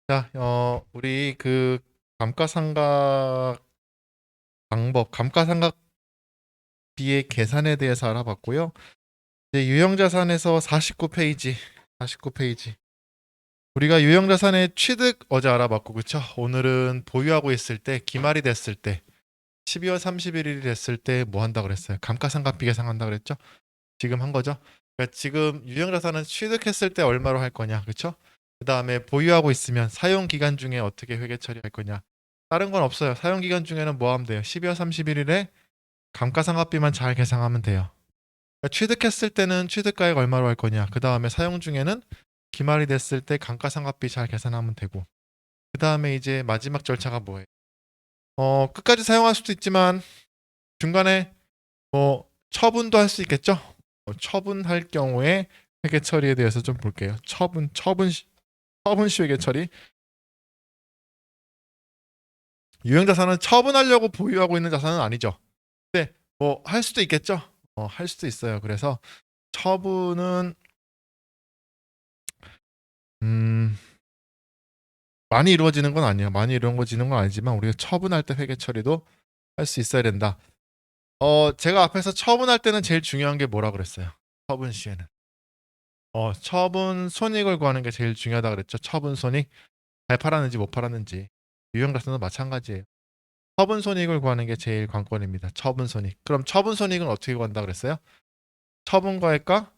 자, 우리 그 감가상각 방법, 감가상각비의 계산에 대해서 알아봤고요. 이제 유형자산에서 49페이지, 49페이지. 우리가 유형자산의 취득 어제 알아봤고, 그쵸? 오늘은 보유하고 있을 때, 기말이 됐을 때, 12월 31일이 됐을 때 뭐 한다 그랬어요? 감가상각비 계산한다 그랬죠? 지금 한 거죠? 그러니까 지금 유형자산은 취득했을 때 얼마로 할 거냐, 그쵸? 그 다음에 보유하고 있으면 사용 기간 중에 어떻게 회계 처리할 거냐. 다른 건 없어요. 사용 기간 중에는 뭐 하면 돼요? 12월 31일에 감가상각비만 잘 계산하면 돼요. 그러니까 취득했을 때는 취득가액 얼마로 할 거냐. 그 다음에 사용 중에는 기말이 됐을 때 감가상각비 잘 계산하면 되고. 그 다음에 이제 마지막 절차가 뭐예요? 끝까지 사용할 수도 있지만 중간에 뭐 처분도 할 수 있겠죠? 처분할 경우에 회계 처리에 대해서 좀 볼게요. 처분 시 회계 처리. 유형자산은 처분하려고 보유하고 있는 자산은 아니죠. 근데 뭐 할 수도 있겠죠. 할 수도 있어요. 그래서 처분은 음, 많이 이루어지는 건 아니에요. 많이 이루어지는 건 아니지만 우리가 처분할 때 회계 처리도 할 수 있어야 된다. 제가 앞에서 처분할 때는 제일 중요한 게 뭐라 그랬어요? 처분 시에는. 처분 손익을 구하는 게 제일 중요하다 그랬죠. 처분 손익. 잘 팔았는지 못 팔았는지. 유형자산도 마찬가지예요. 처분 손익을 구하는 게 제일 관건입니다. 처분 손익. 그럼 처분 손익은 어떻게 구한다 그랬어요? 처분가액과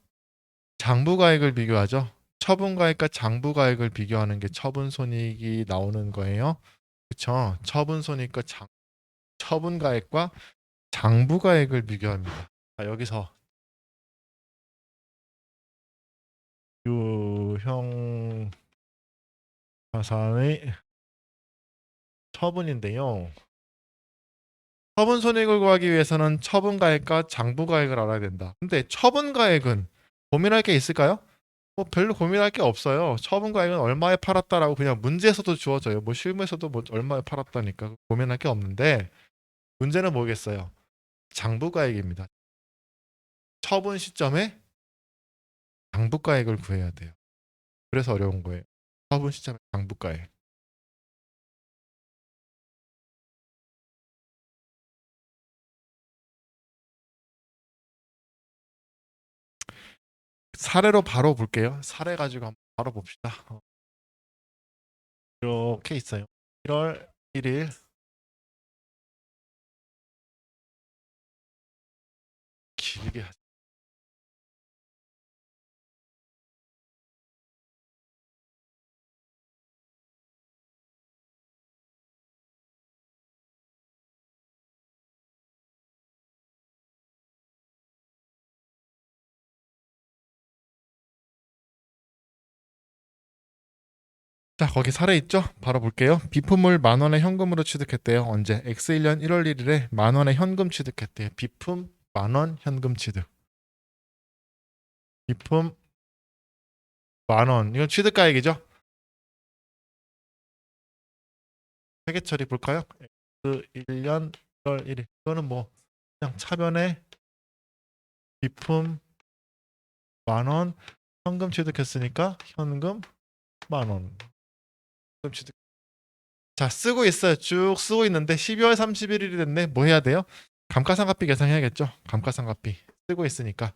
장부가액을 비교하죠. 처분가액과 장부가액을 비교하는 게 처분 손익이 나오는 거예요. 그렇죠? 처분가액과 장부가액을 비교합니다. 자, 여기서 유형 자산의 처분인데요. 처분 손익을 구하기 위해서는 처분가액과 장부가액을 알아야 된다. 근데 처분가액은 고민할 게 있을까요? 뭐 별로 고민할 게 없어요. 처분가액은 얼마에 팔았다라고 그냥 문제에서도 주어져요. 뭐 실무에서도 뭐 얼마에 팔았다니까 고민할 게 없는데 문제는 뭐겠어요? 장부가액입니다. 처분 시점에 장부가액을 구해야 돼요. 그래서 어려운 거예요. 처분 시점에 장부가액. 사례로 바로 볼게요. 사례 가지고 한번 바로 봅시다. 이렇게 있어요. 1월 1일 길게 자, 거기 사례 있죠? 바로 볼게요. 비품을 10,000원에 현금으로 취득했대요. 언제? X1년 1월 1일에 10,000원에 현금 취득했대요. 비품 10,000원 현금 취득. 비품 10,000원. 이건 취득가액이죠? 회계 처리 볼까요? X1년 1월 1일. 이거는 뭐 그냥 차변에 비품 10,000원 현금 취득했으니까 현금 10,000원. 현금 취득. 자, 쓰고 있어요. 쭉 쓰고 있는데 12월 31일이 됐네. 뭐 해야 돼요? 감가상각비 계산해야겠죠? 감가상각비. 쓰고 있으니까.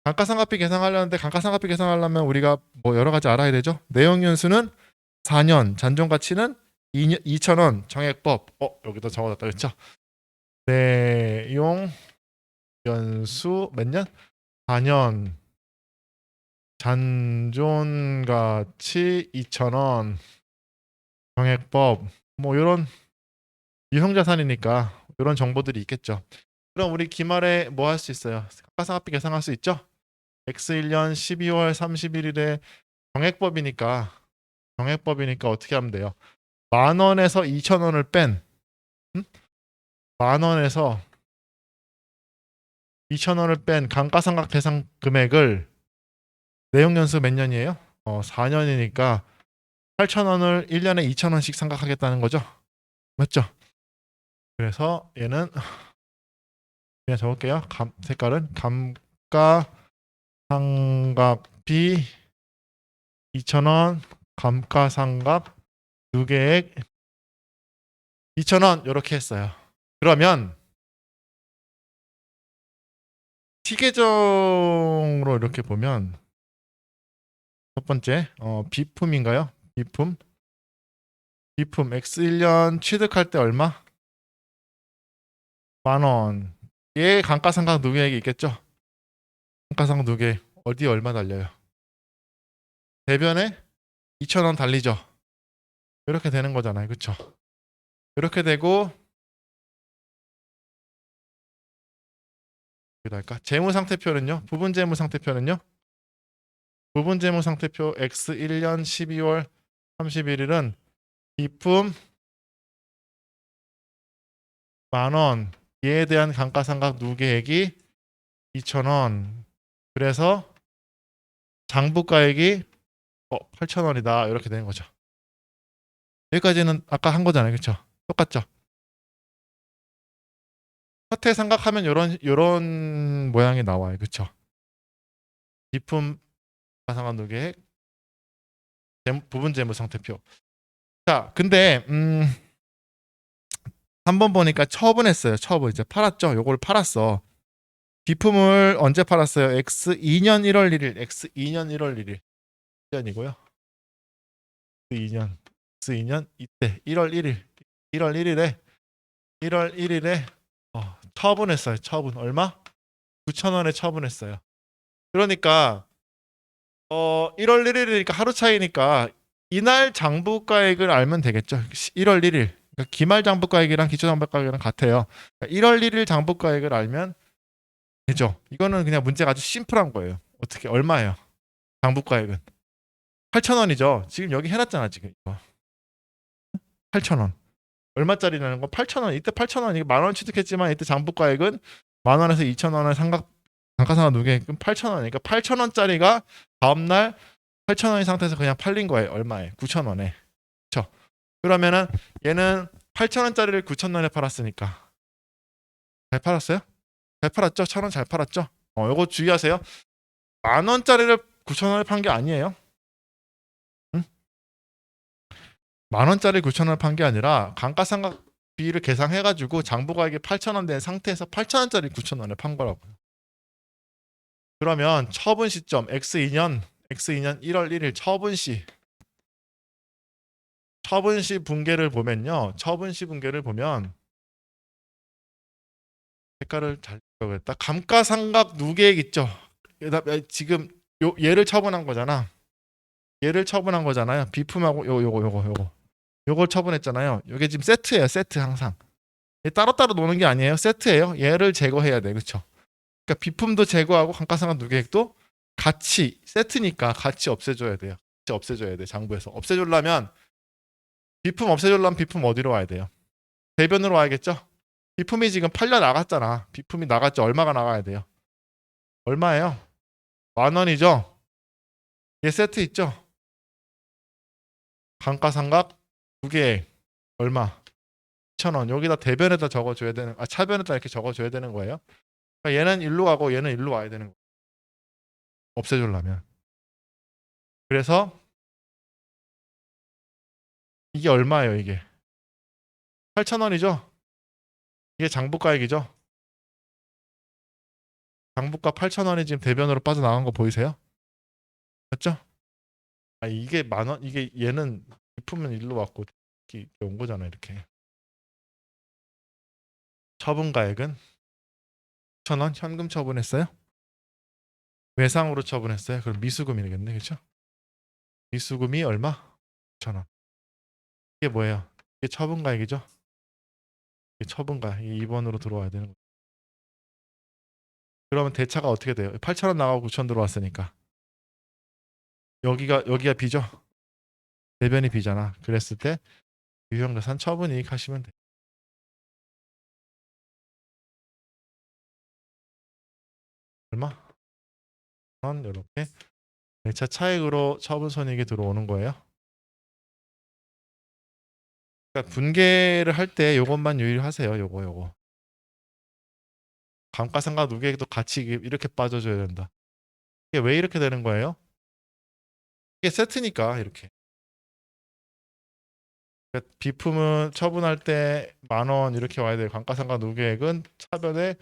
감가상각비 계산하려는데 감가상각비 계산하려면 우리가 뭐 여러 가지 알아야 되죠. 내용연수는 4년, 잔존가치는 2,000원, 정액법. 여기다 적어놨다 그랬죠. 내용연수 몇 년? 4년, 잔존가치 2,000원, 정액법. 뭐 이런 유형자산이니까 이런 정보들이 있겠죠. 그럼 우리 기말에 뭐 할 수 있어요? 감가상각비 계산할 수 있죠? X1년 12월 31일에 정액법이니까 어떻게 하면 돼요? 10,000원에서 2,000원을 뺀 음? 10,000원에서 2,000원을 뺀 감가상각 대상 금액을 내용연수 몇 년이에요? 4년이니까 8,000원을 1년에 2,000원씩 상각하겠다는 거죠. 맞죠? 그래서 얘는 그냥 적을게요. 색깔은 감가상각비 2,000원 감가상각 누계액 2,000원 이렇게 했어요. 그러면 시계정으로 이렇게 보면 첫 번째 비품인가요? 비품 X1년 취득할 때 얼마? 10,000원. 얘 감가상각 누계액이 있겠죠? 감가상각 누계액 어디 얼마 달려요? 대변에 2,000원 달리죠. 이렇게 되는 거잖아요. 그쵸? 이렇게 되고 어디랄까? 재무상태표는요? 부분재무상태표는요? 부분재무상태표 X1년 12월 31일은 비품 10,000원 얘에 대한 감가상각 누계액이 2,000원. 그래서 장부가액이 8,000원이다. 이렇게 되는 거죠. 여기까지는 아까 한 거잖아요. 그렇죠? 똑같죠? 사태상각하면 요런 모양이 나와요. 그렇죠? 비품 가상환 누계액 부분재무상태표. 자, 근데 한번 보니까 처분했어요. 처분 이제 팔았죠. 요걸 팔았어. 비품을 언제 팔았어요? X2년 1월 1일. X2년 1월 1일. 1년이고요. X2년 이때 1월 1일. 1월 1일에 처분했어요. 처분 얼마? 9,000원에 처분했어요. 그러니까 1월 1일이니까 하루 차이니까 이날 장부가액을 알면 되겠죠. 1월 1일. 그러니까 기말 장부가액이랑 기초 장부가액이랑 같아요. 그러니까 1월 1일 장부가액을 알면 되죠. 이거는 그냥 문제가 아주 심플한 거예요. 어떻게 얼마예요? 장부가액은 8,000원이죠. 지금 여기 해놨잖아 지금 이거. 8,000원. 얼마짜리라는 건 8,000원. 이때 8,000원 이게 10,000원 취득했지만 이때 장부가액은 10,000원에서 2,000원을 감가상각 누계액은 8,000원이니까 8,000원짜리가 다음날 8,000원인 상태에서 그냥 팔린 거예요. 얼마에? 9,000원에. 그렇죠? 그러면은 얘는 8,000원짜리를 9,000원에 팔았으니까 잘 팔았어요? 잘 팔았죠? 1,000원 잘 팔았죠? 요거 주의하세요. 10,000원짜리를 9,000원에 판 게 아니에요. 응? 10,000원짜리 9,000원을 판 게 아니라 감가상각비를 계산해가지고 장부가액이 8,000원 된 상태에서 8,000원짜리 9,000원에 판 거라고요. 그러면 처분 시점 X2년 1월 1일 처분시 분계를 보면요. 처분시 분계를 보면 색깔을 잘 적었다. 감가상각 누계액 있죠. 지금 얘를 처분한 거잖아. 얘를 처분한 거잖아요. 비품하고 요걸 처분했잖아요. 요게 지금 세트예요. 세트 항상. 따로따로 노는 게 아니에요. 세트예요. 얘를 제거해야 돼. 그렇죠? 그러니까 비품도 제거하고 감가상각 누계액도 같이 세트니까 같이 없애줘야 돼요. 같이 없애줘야 돼. 장부에서. 없애주려면 비품 없애주려면 비품 어디로 와야 돼요? 대변으로 와야겠죠? 비품이 지금 팔려 나갔잖아. 비품이 나갔죠. 얼마가 나가야 돼요? 얼마예요? 10,000원이죠? 얘 세트 있죠? 감가상각 두개 얼마? 2,000원. 여기다 대변에다 적어줘야 되는, 차변에다 이렇게 적어줘야 되는 거예요. 그러니까 얘는 일로 가고 얘는 일로 와야 되는 거예요. 없애주려면. 그래서 이게 얼마예요, 이게? 8,000원이죠? 이게 장부가액이죠? 장부가 8,000원이 지금 대변으로 빠져나간 거 보이세요? 맞죠? 이게 10,000원, 이게 얘는 비품은 일로 왔고 이렇게 온 거잖아요, 이렇게. 처분가액은 1,000원 현금 처분했어요? 외상으로 처분했어요? 그럼 미수금이겠네, 그렇죠? 미수금이 얼마? 1,000원. 이게 뭐예요? 이게 처분가액이죠? 이게 처분가. 이게 2번으로 들어와야 되는 거죠. 그러면 대차가 어떻게 돼요? 8,000원 나가고 9,000원 들어왔으니까. 여기가 B죠? 대변이 B잖아. 그랬을 때 유형자산 처분이익 하시면 돼요. 얼마? 이렇게 대차 차익으로 처분 손익이 들어오는 거예요. 그러니까 분계를 할 때 요것만 유의하세요. 요거. 감가상각 누계액도 같이 이렇게 빠져줘야 된다. 이게 왜 이렇게 되는 거예요? 이게 세트니까 이렇게. 그러니까 비품은 처분할 때 10,000원 이렇게 와야 돼요. 감가상각 누계액은 차변에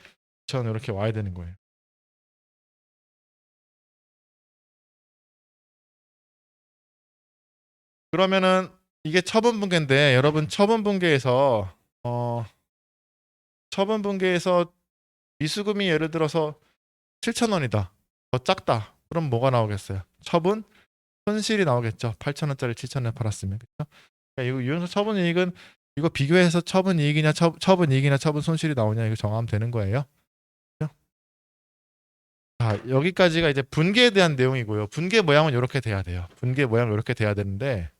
2,000원 이렇게 와야 되는 거예요. 그러면은 이게 처분분계인데 여러분 처분분계에서 미수금이 예를 들어서 7,000원이다. 더 작다. 그럼 뭐가 나오겠어요? 처분 손실이 나오겠죠. 8,000원짜리 7,000원에 팔았으면. 그렇죠? 그러니까 이거 유형사 처분이익은 이거 비교해서 처분이익이냐 처분이익이냐 처분손실이 나오냐 이거 정하면 되는 거예요. 그렇죠? 자, 여기까지가 이제 분계에 대한 내용이고요. 분계 모양은 이렇게 돼야 돼요. 분계 모양 이렇게 돼야 되는데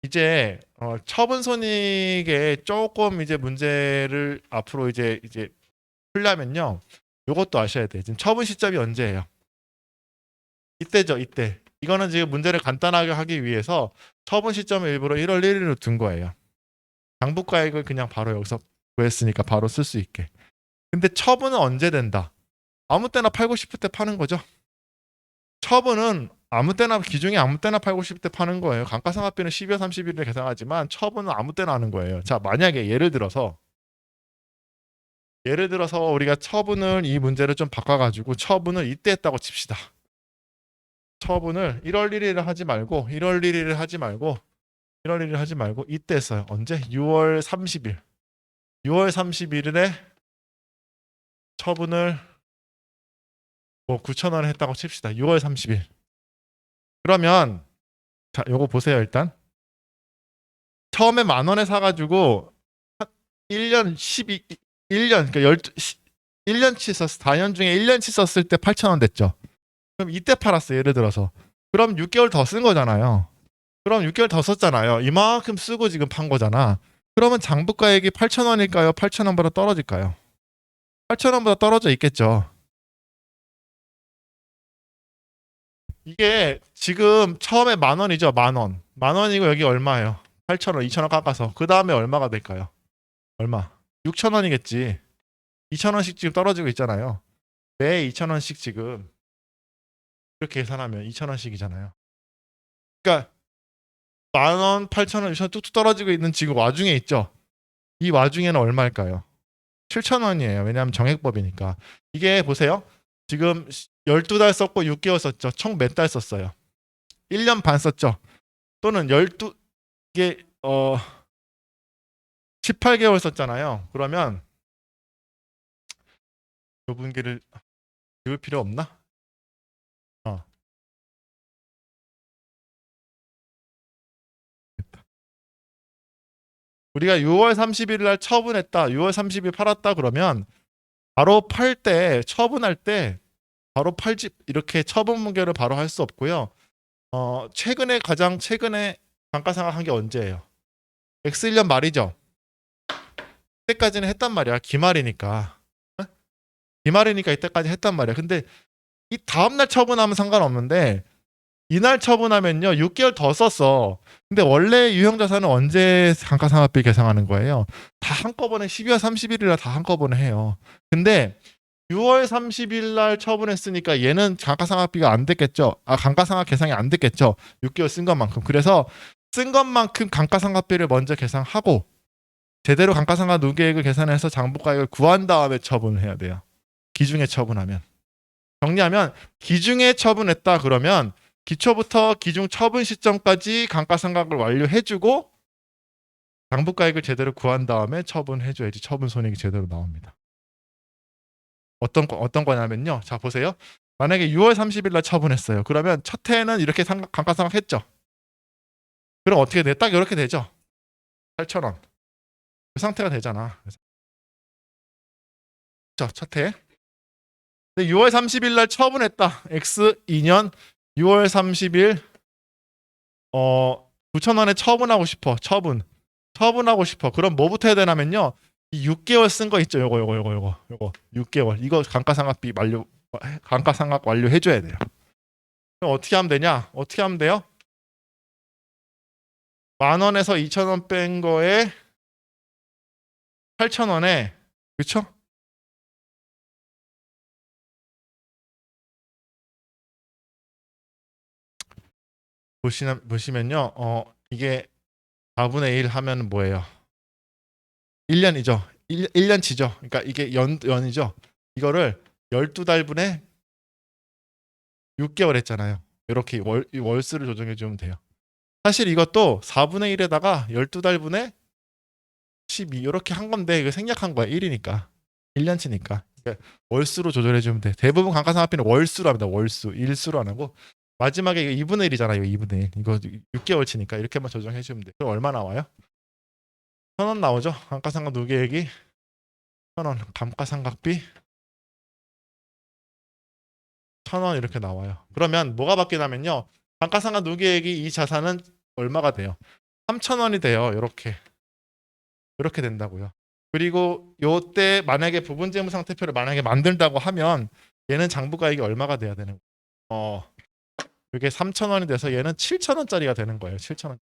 이제 처분 손익에 조금 이제 문제를 앞으로 이제 풀려면요. 요것도 아셔야 돼. 지금 처분 시점이 언제예요? 이때죠, 이때. 이거는 지금 문제를 간단하게 하기 위해서 처분 시점을 일부러 1월 1일로 둔 거예요. 장부가액을 그냥 바로 여기서 구했으니까 바로 쓸 수 있게. 근데 처분은 언제 된다? 아무 때나 팔고 싶을 때 파는 거죠. 처분은 아무 때나 기중에 아무 때나 팔고 싶을 때 파는 거예요. 감가상각비는 12월 30일에 계산하지만 처분은 아무 때나 하는 거예요. 자, 만약에 예를 들어서 우리가 처분을 이 문제를 좀 바꿔가지고 처분을 이때 했다고 칩시다. 처분을 1월 1일을 하지 말고 1월 1일을 하지 말고 이때 했어요. 언제? 6월 30일. 6월 31일에 처분을 뭐 9,000원에 했다고 칩시다. 6월 30일. 그러면 자, 요거 보세요, 일단. 처음에 10,000원에 사가지고 1년 1년 그러니까 1년치 썼어. 4년 중에 1년치 썼을 때 8,000원 됐죠. 그럼 이때 팔았어요. 예를 들어서. 그럼 6개월 더 쓴 거잖아요. 그럼 6개월 더 썼잖아요. 이만큼 쓰고 지금 판 거잖아. 그러면 장부가액이 8,000원일까요? 8,000원보다 떨어질까요? 8,000원보다 떨어져 있겠죠. 이게 지금 처음에 10,000원이죠. 10,000원. 10,000원이고 여기 얼마예요? 8,000원, 2,000원 깎아서. 그 다음에 얼마가 될까요? 얼마? 6,000원이겠지. 2,000원씩 지금 떨어지고 있잖아요. 매 2,000원씩 지금 이렇게 계산하면 2,000원씩이잖아요. 그러니까 10,000원, 8,000원, 6,000원 뚝뚝 떨어지고 있는 지금 와중에 있죠. 이 와중에는 얼마일까요? 7,000원이에요. 왜냐하면 정액법이니까. 이게 보세요. 지금 12달 썼고 6개월 썼죠. 총 몇 달 썼어요? 1년 반 썼죠. 또는 12 이게 18개월 썼잖아요. 그러면 요 분기를 지울 필요 없나? 어. 우리가 6월 30일 날 처분했다. 6월 30일 팔았다 그러면 바로 팔 때 처분할 때 바로 팔지 이렇게 처분 분계를 바로 할 수 없고요. 가장 최근에 감가상각한 게 언제예요? X1년 말이죠. 그때까지는 했단 말이야. 기말이니까. 어? 기말이니까 이때까지 했단 말이야. 근데 이 다음날 처분하면 상관없는데 이날 처분하면요 6개월 더 썼어. 근데 원래 유형자산은 언제 감가상각비 계상하는 거예요? 다 한꺼번에 12월 30일이라 다 한꺼번에 해요. 근데 6월 30일 날 처분했으니까 얘는 감가상각비가 안 됐겠죠. 감가상각 계상이 안 됐겠죠. 6개월 쓴 것만큼. 그래서 쓴 것만큼 감가상각비를 먼저 계상하고 제대로 감가상각 누계액을 계산해서 장부가액을 구한 다음에 처분을 해야 돼요. 기중에 처분하면. 정리하면 기중에 처분했다 그러면 기초부터 기중 처분 시점까지 감가상각을 완료해주고 장부가액을 제대로 구한 다음에 처분해줘야지 처분 손익이 제대로 나옵니다. 어떤 거냐면요. 자 보세요. 만약에 6월 30일 날 처분했어요. 그러면 첫 해는 이렇게 감가상각 했죠. 그럼 어떻게 돼? 딱 이렇게 되죠. 8,000원. 그 상태가 되잖아. 자, 첫 해. 근데 6월 30일 날 처분했다. X 2년 6월 30일 9,000원에 처분하고 싶어. 처분하고 싶어. 그럼 뭐부터 해야 되냐면요. 이 6개월 쓴 거 있죠. 요거 6개월. 이거 감가상각 완료해 줘야 돼요. 그럼 어떻게 하면 되냐? 어떻게 하면 돼요? 10,000원에서 2,000원 뺀 거에 8,000원에 그렇죠? 보시면요. 이게 4분의 1 하면 뭐예요? 1년이죠. 1년치죠. 그러니까 이게 연이죠. 이거를 12달분의 6개월 했잖아요. 이렇게 월수를 조정해 주면 돼요. 사실 이것도 4분의 1에다가 12달분의 12 이렇게 한 건데 이거 생략한 거야. 1이니까. 1년치니까. 그러니까 월수로 조절해 주면 돼. 대부분 감가상각비는 월수로 합니다. 월수. 일수로 안 하고 마지막에 이거 2분의 1이잖아. 이거 2분의 1. 이거 6개월치니까 이렇게만 조정해 주면 돼. 그럼 얼마 나와요? 1,000원 나오죠. 감가상각 누계액이 1,000원. 감가상각비 1,000원 이렇게 나와요. 그러면 뭐가 바뀌냐면요. 감가상각 누계액이 이 자산은 얼마가 돼요? 3,000원이 돼요. 이렇게 된다고요. 그리고 요때 만약에 부분재무상태표를 만약에 만든다고 하면 얘는 장부가액이 얼마가 돼야 되는 거예요? 이게 3,000원이 돼서 얘는 7,000원짜리가 되는 거예요. 7,000원.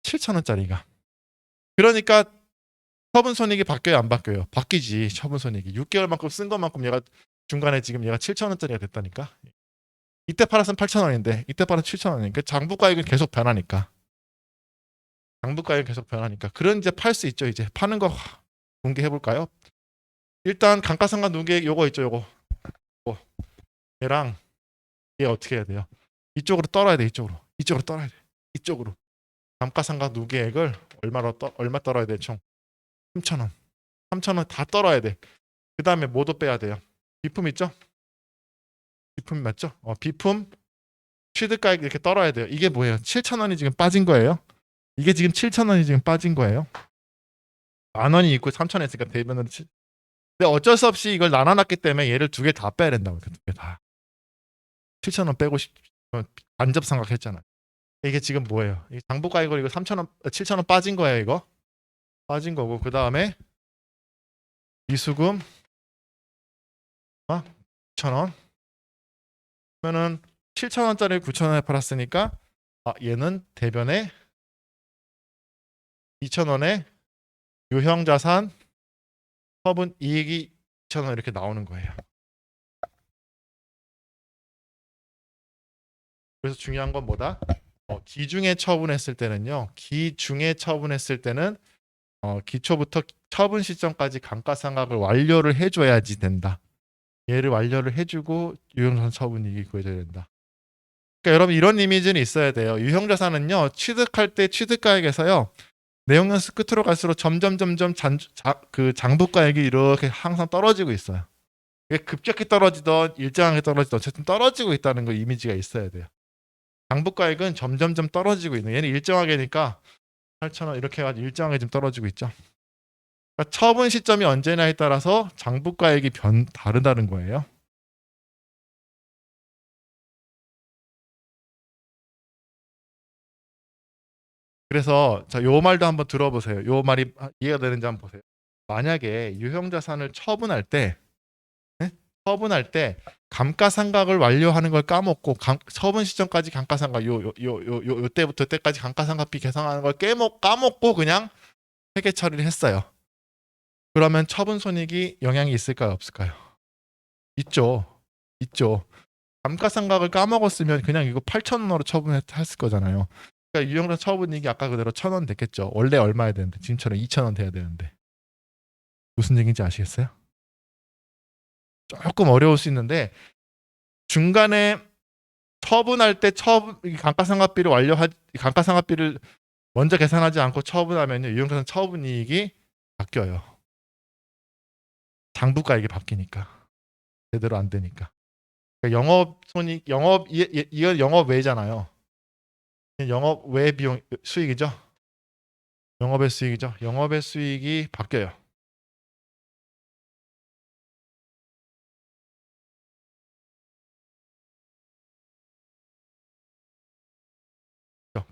7,000원짜리가. 그러니까 처분손익이 바뀌어요, 안 바뀌어요? 바뀌지. 처분손익이 6개월만큼 쓴 것만큼 얘가 중간에 지금 얘가 7,000원짜리가 됐다니까. 이때 팔았으면 8,000원인데 이때 팔았으면 7,000원이니까 장부가액은 계속 변하니까. 장부가액은 계속 변하니까. 그런 이제 팔 수 있죠. 이제 파는 거 공개해 볼까요? 일단 감가상각 누계액 요거 있죠. 요거. 얘랑 얘 어떻게 해야 돼요? 이쪽으로 떨어야 돼. 이쪽으로 떨어야 돼. 이쪽으로. 감가상각 누계액을 얼마 떨어야 돼? 총 3,000원. 3,000원 다 떨어야 돼. 그 다음에 뭐도 빼야 돼요? 비품 있죠? 비품 맞죠? 비품 취득가액 이렇게 떨어야 돼요. 이게 뭐예요? 7,000원이 지금 빠진 거예요. 이게 지금 7,000원이 지금 빠진 거예요. 10,000원이 있고 3,000원 했으니까 대변으로 근데 어쩔 수 없이 이걸 나눠놨기 때문에 얘를 두 개 다 빼야 된다고. 두 개 다. 7,000원 빼고 간접상각 했잖아. 이게 지금 뭐예요? 이게 장부가액으로 이거 3,000원, 7,000원 빠진 거예요. 이거 빠진 거고 그 다음에 미수금 9,000원. 그러면은 7,000원짜리 9,000원에 팔았으니까 얘는 대변에 2,000원에 유형자산 처분 이익이 2,000원 이렇게 나오는 거예요. 그래서 중요한 건 뭐다? 기중에 처분했을 때는요. 기중에 처분했을 때는 기초부터 처분 시점까지 감가상각을 완료를 해줘야지 된다. 얘를 완료를 해주고 유형자산 처분 이익이 구해져야 된다. 그러니까 여러분 이런 이미지는 있어야 돼요. 유형자산은요. 취득할 때 취득가액에서요. 내용연수 끝으로 갈수록 점점 그 장부가액이 이렇게 항상 떨어지고 있어요. 이게 급격히 떨어지던 일정하게 떨어지던 어쨌든 떨어지고 있다는 거 이미지가 있어야 돼요. 장부가액은 점점점 떨어지고 있는. 얘는 일정하게니까 8,000원 이렇게 해가지고 일정하게 좀 떨어지고 있죠. 그러니까 처분 시점이 언제냐에 따라서 장부가액이 다르다는 거예요. 그래서 요 말도 한번 들어보세요. 요 말이 이해가 되는지 한번 보세요. 만약에 유형자산을 처분할 때 감가상각을 완료하는 걸 까먹고 처분 시점까지 감가상각 요 때부터 때까지 감가상각비 계산하는 걸 까먹고 그냥 회계 처리를 했어요. 그러면 처분 손익이 영향이 있을까요, 없을까요? 있죠. 감가상각을 까먹었으면 그냥 이거 8,000원으로 처분했을 거잖아요. 그러니까 유형자 처분이익이 아까 그대로 1,000원 됐겠죠. 원래 얼마야 되는데 지금처럼 2,000원 돼야 되는데 무슨 얘기인지 아시겠어요? 조금 어려울 수 있는데 중간에 처분할 때 감가상각비를 감가상각비를 먼저 계산하지 않고 처분하면 유형자산 처분이익이 바뀌어요. 장부가액이 바뀌니까 제대로 안 되니까. 그러니까 이건 영업 외잖아요. 영업 외 비용 수익이죠. 영업의 수익이죠. 영업의 수익이 바뀌어요.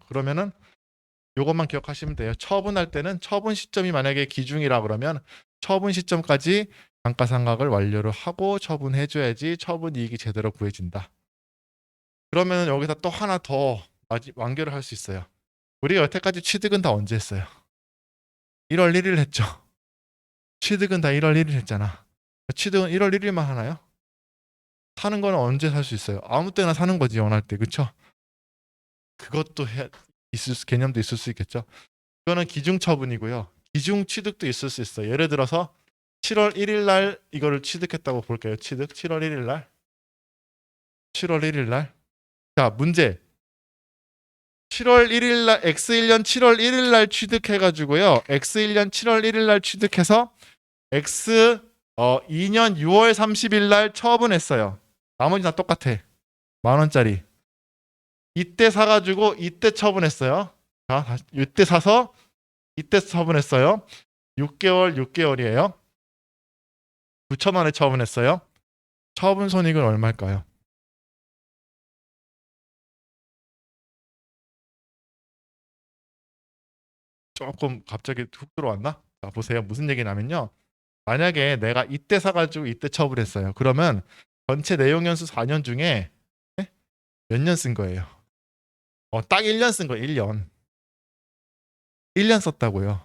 그러면은 요것만 기억하시면 돼요. 처분할 때는 처분 시점이 만약에 기중이라 그러면 처분 시점까지 감가상각을 완료를 하고 처분해줘야지 처분 이익이 제대로 구해진다. 그러면 여기서 또 하나 더 완결을 할 수 있어요. 우리가 여태까지 취득은 다 언제 했어요? 1월 1일 했죠. 취득은 다 1월 1일 했잖아. 취득은 1월 1일만 하나요? 사는 거는 언제 살 수 있어요? 아무 때나 사는 거지 원할 때, 그쵸? 그것도 개념도 있을 수 있겠죠. 이거는 기중 처분이고요. 기중 취득도 있을 수 있어요. 예를 들어서 7월 1일 날 이거를 취득했다고 볼게요. 취득 7월 1일 날. 7월 1일 날. 자, 문제. 7월 1일 날 X1년 7월 1일 날 취득해 가지고요. X1년 7월 1일 날 취득해서 X 2년 6월 30일 날 처분했어요. 나머지 다 똑같아. 10,000원짜리. 이때 사가지고 이때 처분했어요. 자, 이때 사서 이때 처분했어요. 6개월, 6개월이에요. 9,000원에 처분했어요. 처분 손익은 얼마일까요? 조금 갑자기 훅 들어왔나? 자, 보세요. 무슨 얘기냐면요. 만약에 내가 이때 사가지고 이때 처분했어요. 그러면 전체 내용 연수 4년 중에 몇 년 쓴 거예요? 딱 1년 쓴 거예요. 1년. 1년 썼다고요.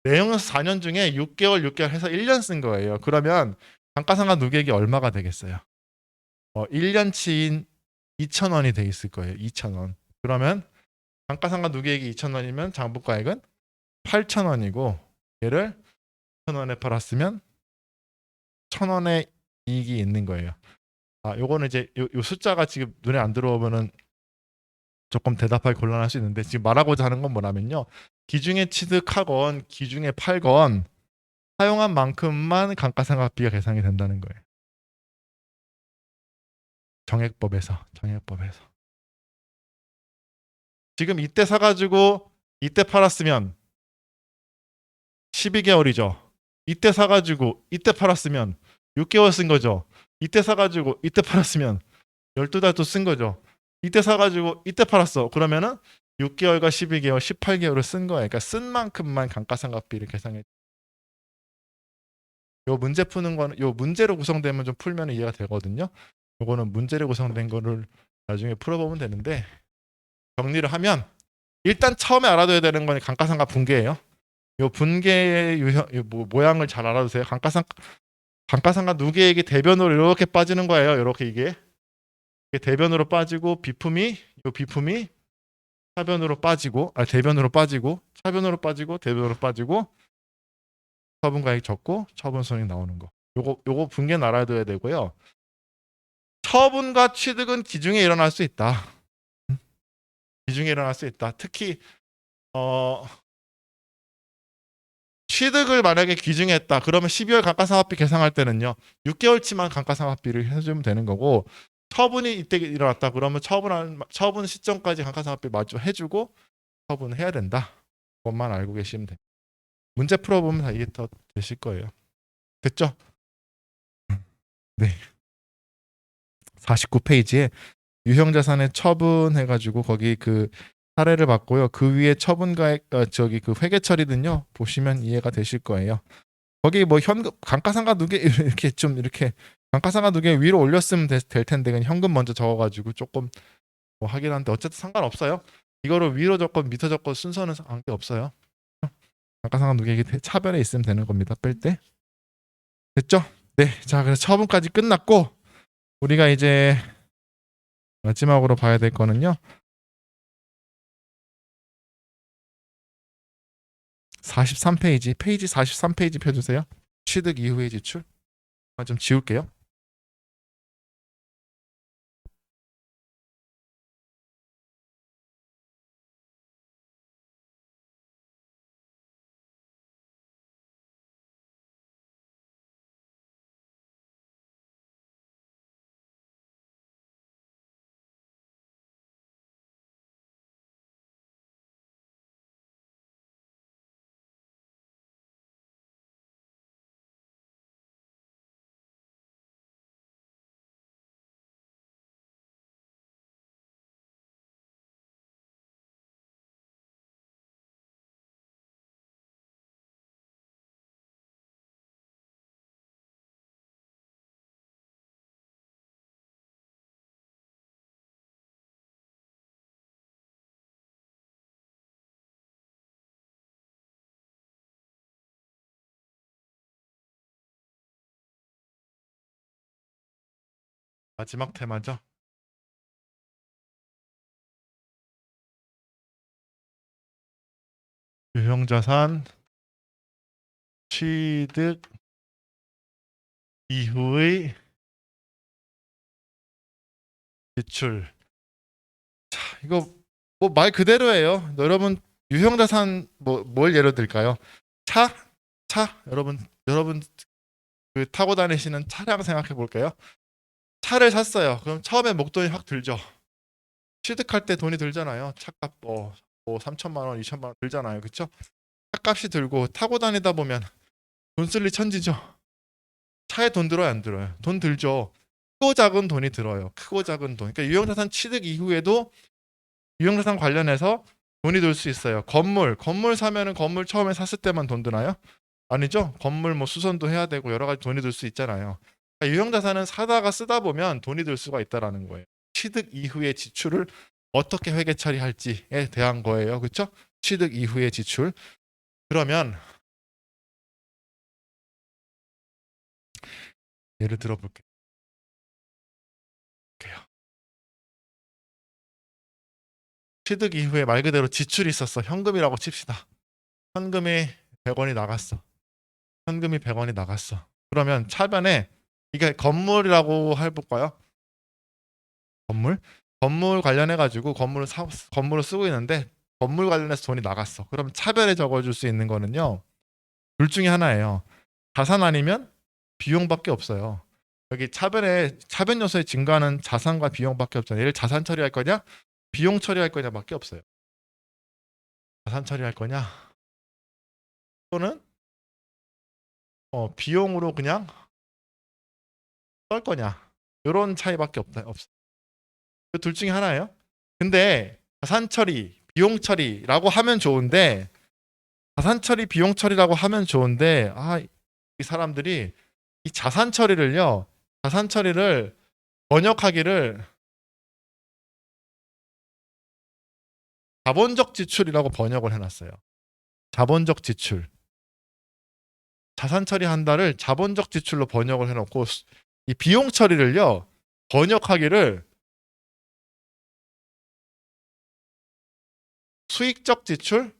내용 연수 4년 중에 6개월, 6개월 해서 1년 쓴 거예요. 그러면 감가상각 누계액이 얼마가 되겠어요? 1년치인 2,000원이 돼 있을 거예요. 2,000원. 그러면 감가상각 누계액이 2,000원이면 장부가액은 8,000원이고 얘를 1,000원에 팔았으면 1,000원의 이익이 있는 거예요. 요거는 이제 요 숫자가 지금 눈에 안 들어오면은 조금 대답하기 곤란할 수 있는데 지금 말하고자 하는 건 뭐냐면요. 기중에 취득하건 기중에 팔건 사용한 만큼만 감가상각비가 계산이 된다는 거예요. 정액법에서. 지금 이때 사가지고 이때 팔았으면 12개월이죠. 이때 사가지고 이때 팔았으면 6개월 쓴 거죠. 이때 사가지고 이때 팔았으면 12달 또 쓴 거죠. 이때 사가지고 이때 팔았어. 그러면은 6개월과 12개월, 18개월을 쓴 거예요. 그러니까 쓴 만큼만 감가상각비를 계산해. 요 문제 푸는 거는 요 문제로 구성되면 좀 풀면 이해가 되거든요. 요거는 문제로 구성된 거를 나중에 풀어보면 되는데 정리를 하면 일단 처음에 알아둬야 되는 건 감가상각 분계예요. 요 분계의 모양을 잘 알아두세요. 감가상각 누계액이 대변으로 이렇게 빠지는 거예요. 이렇게 이게 대변으로 빠지고 비품이 차변으로 빠지고 대변으로 빠지고 차변으로 빠지고 대변으로 빠지고 처분가액 적고 처분손익 나오는 거. 요거 분계는 알아둬야 되고요. 처분과 취득은 기중에 일어날 수 있다. 기중에 일어날 수 있다. 특히 취득을 만약에 기증했다. 그러면 12월 감가상각비 계산할 때는요. 6개월치만 감가상각비를 해주면 되는 거고 처분이 이때 일어났다. 그러면 처분 시점까지 감가상각비 마저 해주고 처분해야 된다. 그것만 알고 계시면 돼요. 문제 풀어보면 다 이해 더 되실 거예요. 됐죠? 네. 49페이지에 유형자산의 처분해가지고 거기 그 사례를 봤고요. 그 위에 처분가액 그 회계 처리는요. 보시면 이해가 되실 거예요. 거기 뭐 현금 감가상각 누계 이렇게 좀 이렇게 감가상각 누계 위로 올렸으면 될 텐데 그냥 현금 먼저 적어가지고 조금 뭐 하긴 한데 어쨌든 상관없어요. 이거를 위로 적고 밑에 적고 순서는 관계 없어요. 감가상각 누계액이 차별에 있으면 되는 겁니다. 뺄 때. 됐죠? 네. 자, 그래서 처분까지 끝났고 우리가 이제 마지막으로 봐야 될 거는요. 43페이지, 페이지 43페이지 펴주세요. 취득 이후의 지출. 좀 지울게요. 마지막 테마죠. 유형자산 취득 이후의 지출. 자, 이거 뭐 말 그대로예요. 여러분 유형자산 뭘 예로 들까요? 차? 여러분 그 타고 다니시는 차량 생각해 볼까요? 차를 샀어요. 그럼 처음에 목돈이 확 들죠. 취득할 때 돈이 들잖아요. 차값 뭐 3천만 원, 2천만 원 들잖아요. 그렇죠? 차값이 들고 타고 다니다 보면 돈 쓸 일 천지죠. 차에 돈 들어요, 안 들어요? 돈 들죠. 크고 작은 돈이 들어요. 크고 작은 돈. 그러니까 유형자산 취득 이후에도 유형자산 관련해서 돈이 들 수 있어요. 건물 사면은 건물 처음에 샀을 때만 돈 드나요? 아니죠. 건물 뭐 수선도 해야 되고 여러 가지 돈이 들 수 있잖아요. 그러니까 유형자산은 사다가 쓰다 보면 돈이 들 수가 있다라는 거예요. 취득 이후의 지출을 어떻게 회계 처리할지에 대한 거예요. 그렇죠? 취득 이후의 지출. 그러면 예를 들어 볼게요. 취득 이후에 말 그대로 지출이 있었어. 현금이라고 칩시다. 현금이 100원이 나갔어. 현금이 100원이 나갔어. 그러면 차변에 이게 건물이라고 해볼까요? 건물 관련해 가지고 건물을 쓰고 있는데 건물 관련해서 돈이 나갔어. 그럼 차변에 적어줄 수 있는 거는요. 둘 중에 하나예요. 자산 아니면 비용밖에 없어요. 여기 차변 요소에 증가하는 자산과 비용밖에 없잖아요. 얘를 자산 처리할 거냐, 비용 처리할 거냐밖에 없어요. 자산 처리할 거냐, 또는 비용으로 그냥 썰 거냐. 이런 차이밖에 없어. 그 둘 중에 하나예요. 근데 자산 처리, 비용 처리라고 하면 좋은데 자산 처리, 비용 처리라고 하면 좋은데 이 사람들이 이 자산 처리를 번역하기를 자본적 지출이라고 번역을 해놨어요. 자본적 지출. 자산 처리한다를 자본적 지출로 번역을 해놓고 이 비용 처리를요 번역하기를 수익적 지출로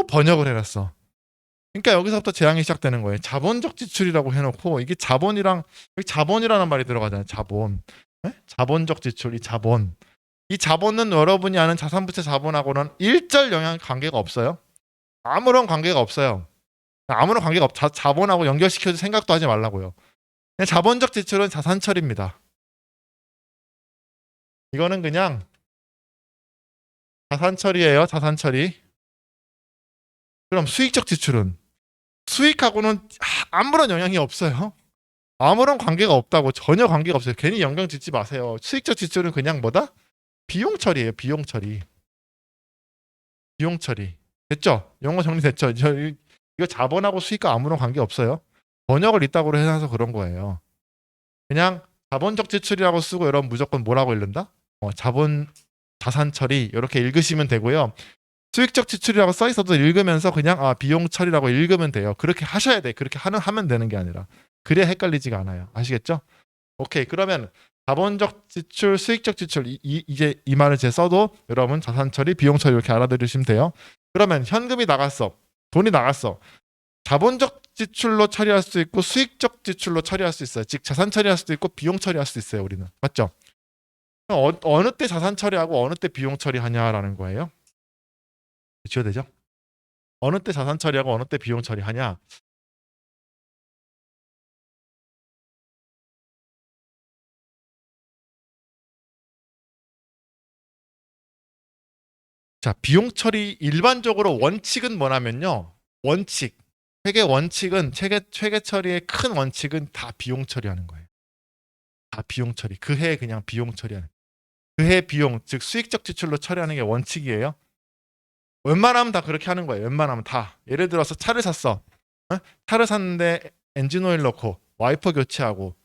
번역을 해놨어. 그러니까 여기서부터 재앙이 시작되는 거예요. 자본적 지출이라고 해놓고 이게 자본이라는 말이 들어가잖아요. 자본. 네? 자본적 지출, 이 자본은 여러분이 아는 자산부채 자본하고는 일절 영향 관계가 없어요. 아무런 관계가 없어요. 아무런 관계가 자본하고 연결시켜줄 생각도 하지 말라고요. 그냥 자본적 지출은 자산 처리입니다. 이거는 그냥 자산 처리예요. 자산 처리. 그럼 수익적 지출은 수익하고는 아무런 영향이 없어요. 아무런 관계가 없다고. 전혀 관계가 없어요. 괜히 영경 짓지 마세요. 수익적 지출은 그냥 뭐다? 비용 처리예요. 비용 처리. 됐죠? 용어 정리됐죠? 이거 자본하고 수익과 아무런 관계 없어요. 번역을 이따구로 해놔서 그런 거예요. 그냥 자본적 지출이라고 쓰고 여러분 무조건 뭐라고 읽는다? 자산 처리 이렇게 읽으시면 되고요. 수익적 지출이라고 써 있어도 읽으면서 그냥 비용 처리라고 읽으면 돼요. 그렇게 하셔야 돼. 그렇게 하면 되는 게 아니라. 그래야 헷갈리지가 않아요. 아시겠죠? 오케이. 그러면 자본적 지출, 수익적 지출 이제 이 말을 제 써도 여러분 자산 처리, 비용 처리 이렇게 알아들으시면 돼요. 그러면 현금이 나갔어. 돈이 나갔어. 자본적 지출로 처리할 수 있고 수익적 지출로 처리할 수 있어요. 즉 자산 처리할 수도 있고 비용 처리할 수도 있어요. 우리는. 맞죠? 어느 때 자산 처리하고 어느 때 비용 처리하냐라는 거예요. 지어야 되죠? 어느 때 자산 처리하고 어느 때 비용 처리하냐? 자, 비용 처리 일반적으로 원칙은 뭐냐면요. 회계 원칙은 회계 처리의 큰 원칙은 다 비용 처리하는 거예요. 다 비용 처리. 그 해 그냥 비용 처리하는. 그 해 비용, 즉 수익적 지출로 처리하는 게 원칙이에요. 웬만하면 다 그렇게 하는 거예요. 웬만하면 다. 예를 들어서 차를 샀어. 차를 샀는데 엔진 오일 넣고 와이퍼 교체하고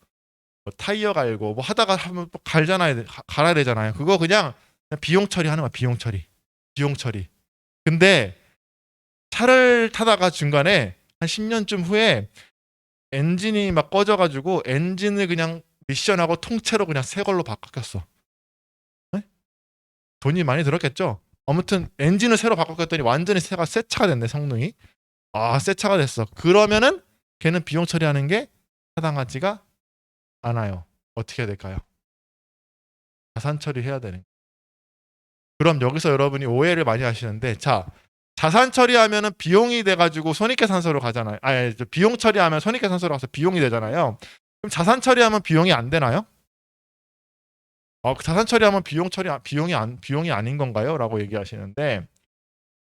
뭐 타이어 갈고 뭐 하다가 한번 갈잖아요. 갈아야 되잖아요. 그거 그냥 비용 처리하는 거야. 비용 처리. 근데 차를 타다가 중간에 한 10년쯤 후에 엔진이 막 꺼져가지고 엔진을 그냥 미션하고 통째로 그냥 새 걸로 바꿨어. 네? 돈이 많이 들었겠죠? 아무튼 엔진을 새로 바꿨더니 완전히 새 차가 됐네, 성능이. 새 차가 됐어. 그러면은 걔는 비용 처리하는 게 타당하지가 않아요. 어떻게 해야 될까요? 자산 처리해야 되는. 그럼 여기서 여러분이 오해를 많이 하시는데, 자, 자산 처리하면은 비용이 돼가지고 손익계산서로 가잖아요. 비용 처리하면 손익계산서로 가서 비용이 되잖아요. 그럼 자산 처리하면 비용이 안 되나요? 자산 처리하면 비용이 아닌 건가요? 라고 얘기하시는데,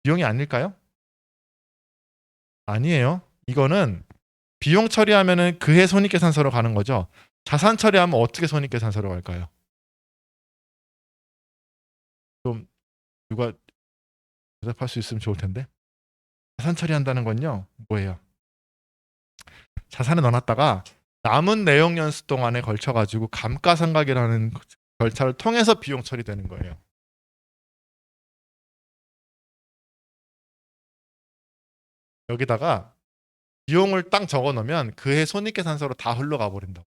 비용이 아닐까요? 아니에요. 이거는 비용 처리하면은 그해 손익계산서로 가는 거죠. 자산 처리하면 어떻게 손익계산서로 갈까요? 좀 누가 대답할 수 있으면 좋을 텐데. 자산 처리한다는 건요, 뭐예요? 자산에 넣어놨다가 남은 내용 연수 동안에 걸쳐가지고 감가상각이라는 절차를 통해서 비용 처리되는 거예요. 여기다가 비용을 딱 적어놓으면 그해 손익계산서로 다 흘러가 버린다.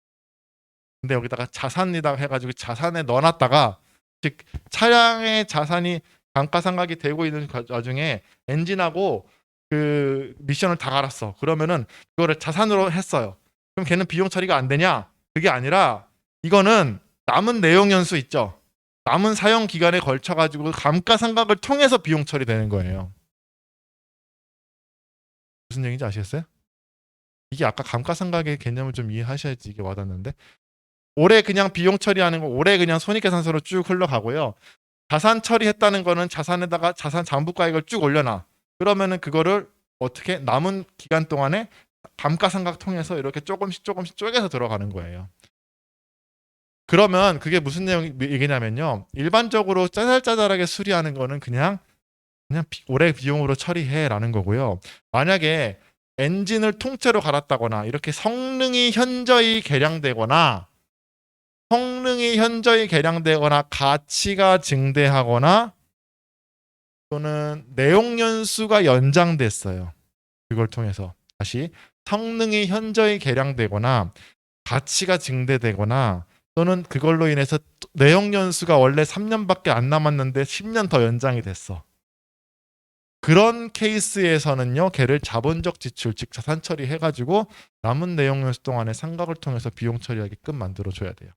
근데 여기다가 자산이다 해가지고 자산에 넣어놨다가, 즉 차량의 자산이 감가상각이 되고 있는 와중에 엔진하고 그 미션을 다 갈았어. 그러면은 그거를 자산으로 했어요. 그럼 걔는 비용 처리가 안 되냐? 그게 아니라 이거는 남은 내용 연수 있죠. 남은 사용 기간에 걸쳐 가지고 감가상각을 통해서 비용 처리되는 거예요. 무슨 얘기인지 아시겠어요? 이게 아까 감가상각의 개념을 좀 이해하셔야지 이게 와닿는데, 올해 그냥 비용 처리하는 거 올해 그냥 손익계산서로 쭉 흘러가고요. 자산 처리했다는 거는 자산에다가 자산 장부가액을 쭉 올려놔. 그러면은 그거를 어떻게 남은 기간 동안에 감가상각 통해서 이렇게 조금씩 쪼개서 들어가는 거예요. 그러면 그게 무슨 얘기냐면요. 일반적으로 짜잘짜잘하게 수리하는 거는 그냥 올해 비용으로 처리해라는 거고요. 만약에 엔진을 통째로 갈았다거나 이렇게 성능이 현저히 개량되거나 가치가 증대하거나 또는 내용 연수가 연장됐어요. 그걸 통해서 다시 성능이 현저히 개량되거나 가치가 증대되거나 또는 그걸로 인해서 내용 연수가 원래 3년밖에 안 남았는데 10년 더 연장이 됐어. 그런 케이스에서는요, 걔를 자본적 지출, 즉 자산 처리해가지고 남은 내용 연수 동안에 상각을 통해서 비용 처리하게끔 만들어줘야 돼요.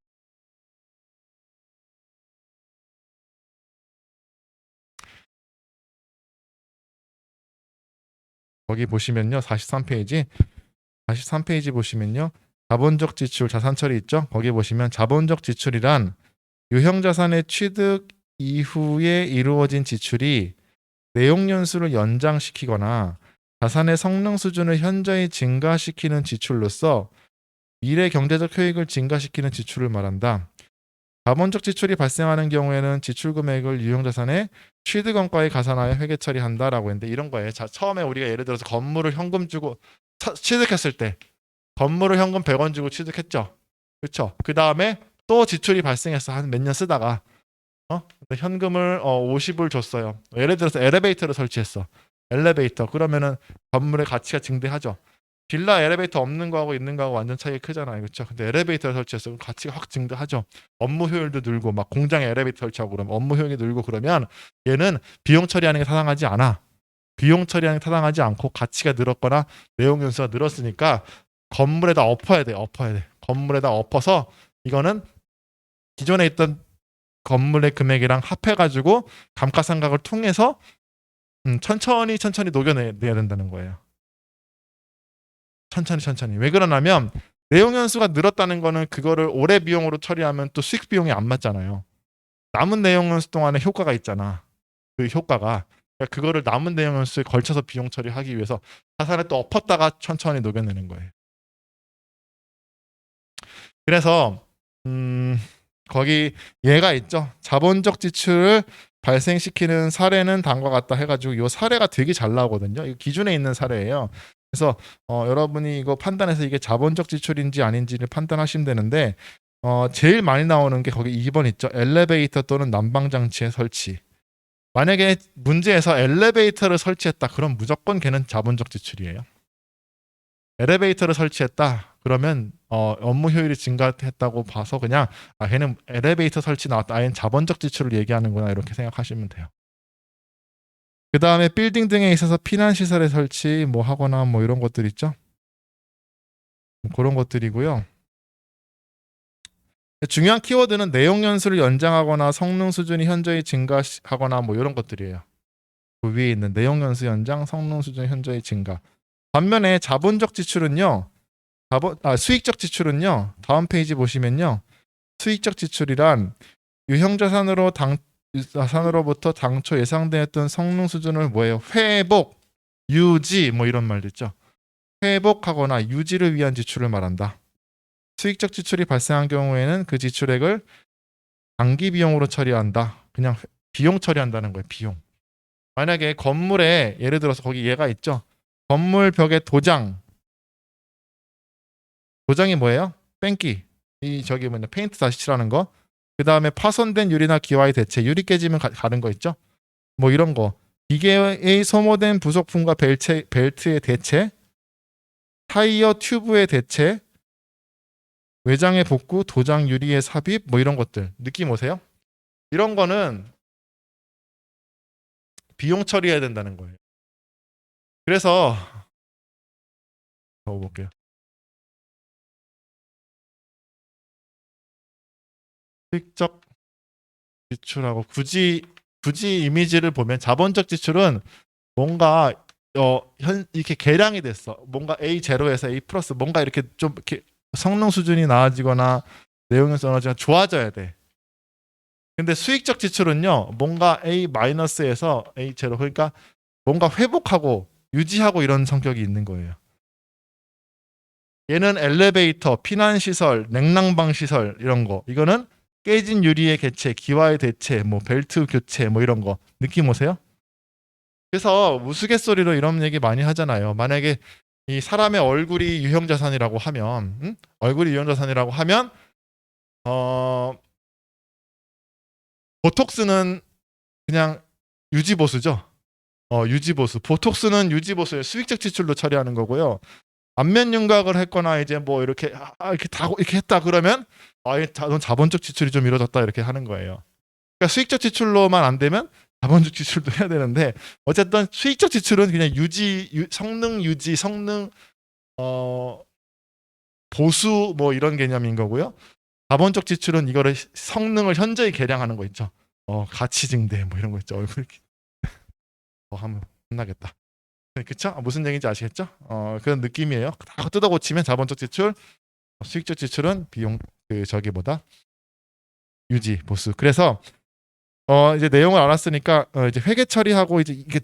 거기 보시면요, 43페이지 보시면요, 자본적 지출, 자산 처리 있죠? 거기 보시면 자본적 지출이란 유형자산의 취득 이후에 이루어진 지출이 내용 연수를 연장시키거나 자산의 성능 수준을 현저히 증가시키는 지출로서 미래 경제적 효익을 증가시키는 지출을 말한다. 자본적 지출이 발생하는 경우에는 지출 금액을 유형자산의 취득원가에 가산하여 회계 처리한다라고 했는데, 이런 거예요. 자, 처음에 우리가 예를 들어서 건물을 현금 주고 취득했을 때 건물을 현금 100원 주고 취득했죠. 그렇죠? 그 다음에 또 지출이 발생했어. 한 몇 년 쓰다가 현금을 50을 줬어요. 예를 들어서 엘리베이터를 설치했어. 엘리베이터. 그러면은 건물의 가치가 증대하죠. 빌라 엘리베이터 없는 거하고 있는 거하고 완전 차이가 크잖아요. 그렇죠? 근데 엘리베이터를 설치해서 그럼 가치가 확 증대하죠. 업무 효율도 늘고, 막 공장에 엘리베이터 설치하고 그러면 업무 효율이 늘고, 그러면 얘는 비용 처리하는 게 타당하지 않아. 비용 처리하는 게 타당하지 않고 가치가 늘었거나 내용 연수가 늘었으니까 건물에다 엎어야 돼. 건물에다 엎어서 이거는 기존에 있던 건물의 금액이랑 합해가지고 감가상각을 통해서 천천히 녹여내야 된다는 거예요. 천천히. 왜 그러냐면 내용 연수가 늘었다는 거는 그거를 올해 비용으로 처리하면 또 수익 비용이 안 맞잖아요. 남은 내용 연수 동안에 효과가 있잖아. 그 효과가. 그러니까 그거를 남은 내용 연수에 걸쳐서 비용 처리하기 위해서 자산에 또 엎었다가 천천히 녹여내는 거예요. 그래서 거기 얘가 있죠. 자본적 지출을 발생시키는 사례는 다음과 같다 해가지고 이 사례가 되게 잘 나오거든요. 이거 기준에 있는 사례예요. 그래서 여러분이 이거 판단해서 이게 자본적 지출인지 아닌지를 판단하시면 되는데, 제일 많이 나오는 게 거기 2번 있죠. 엘리베이터 또는 난방장치의 설치. 만약에 문제에서 엘리베이터를 설치했다. 그럼 무조건 걔는 자본적 지출이에요. 엘리베이터를 설치했다. 그러면 업무 효율이 증가했다고 봐서 그냥 걔는 엘리베이터 설치 나왔다. 아예 자본적 지출을 얘기하는구나, 이렇게 생각하시면 돼요. 그 다음에 빌딩 등에 있어서 피난 시설의 설치 뭐 하거나 뭐 이런 것들 있죠. 그런 것들이고요. 중요한 키워드는 내용 연수를 연장하거나 성능 수준이 현저히 증가하거나 뭐 이런 것들이에요. 그 위에 있는 내용 연수 연장, 성능 수준 현저히 증가. 반면에 자본적 지출은요. 수익적 지출은요. 다음 페이지 보시면요. 수익적 지출이란 유형자산으로부터 당초 예상되었던 성능 수준을 뭐예요? 회복, 유지 뭐 이런 말도 있죠. 회복하거나 유지를 위한 지출을 말한다. 수익적 지출이 발생한 경우에는 그 지출액을 단기 비용으로 처리한다. 그냥 비용 처리한다는 거예요. 비용. 만약에 건물에 예를 들어서 거기 얘가 있죠. 건물 벽에 도장이 뭐예요? 뺑기. 이 저기 뭐냐 페인트 다시 칠하는 거. 그 다음에 파손된 유리나 기와의 대체. 유리 깨지면 가는 거 있죠. 뭐 이런 거. 기계의 소모된 부속품과 벨트의 대체, 타이어 튜브의 대체, 외장의 복구, 도장 유리의 삽입 뭐 이런 것들. 느낌 오세요? 이런 거는 비용 처리해야 된다는 거예요. 그래서 적어볼게요. 수익적 지출하고 굳이 이미지를 보면 자본적 지출은 뭔가 이렇게 계량이 됐어. 뭔가 A0에서 A 플러스 뭔가 이렇게 좀 이렇게 성능 수준이 나아지거나 내용이 좋아져야 돼. 근데 수익적 지출은요. 뭔가 A 마이너스에서 A0 그러니까 뭔가 회복하고 유지하고 이런 성격이 있는 거예요. 얘는 엘리베이터, 피난 시설, 냉난방 시설 이런 거. 이거는 깨진 유리의 개체, 기와의 대체, 뭐 벨트 교체 뭐 이런 거. 느낌 오세요? 그래서 우스갯소리로 이런 얘기 많이 하잖아요. 만약에 이 사람의 얼굴이 유형자산이라고 하면, 얼굴이 유형자산이라고 하면, 보톡스는 그냥 유지보수죠. 유지보수. 보톡스는 유지보수예요. 수익적 지출로 처리하는 거고요. 안면 윤곽을 했거나 이제 뭐 이렇게 이렇게 다 이렇게 했다 그러면 넌 자본적 지출이 좀 이루어졌다 이렇게 하는 거예요. 그러니까 수익적 지출로만 안 되면 자본적 지출도 해야 되는데 어쨌든 수익적 지출은 그냥 성능 유지, 성능 보수 뭐 이런 개념인 거고요. 자본적 지출은 이거를 성능을 현저히 개량하는 거 있죠. 가치 증대 뭐 이런 거 있죠. 얼굴 하면 혼나겠다. 그쵸? 무슨 얘기인지 아시겠죠? 그런 느낌이에요. 다 뜯어 고치면 자본적 지출, 수익적 지출은 비용 저기보다 유지 보수. 그래서 이제 내용을 알았으니까 이제 회계 처리하고 이제 이게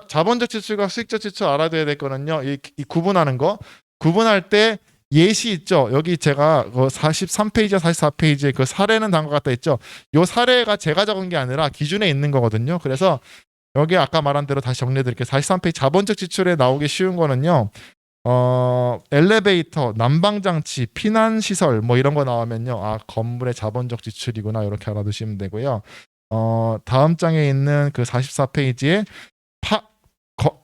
자본적 지출과 수익적 지출 알아둬야 될 거는요. 이 구분하는 거. 구분할 때 예시 있죠. 여기 제가 43페이지와 44페이지에 그 사례는 단것 같다 했죠. 이 사례가 제가 적은 게 아니라 기준에 있는 거거든요. 그래서 여기 아까 말한 대로 다시 정리해 드릴게요. 43페이지 자본적 지출에 나오기 쉬운 거는요. 엘리베이터, 난방장치, 피난시설 뭐 이런 거 나오면요. 건물의 자본적 지출이구나 이렇게 알아두시면 되고요. 다음 장에 있는 그 44페이지에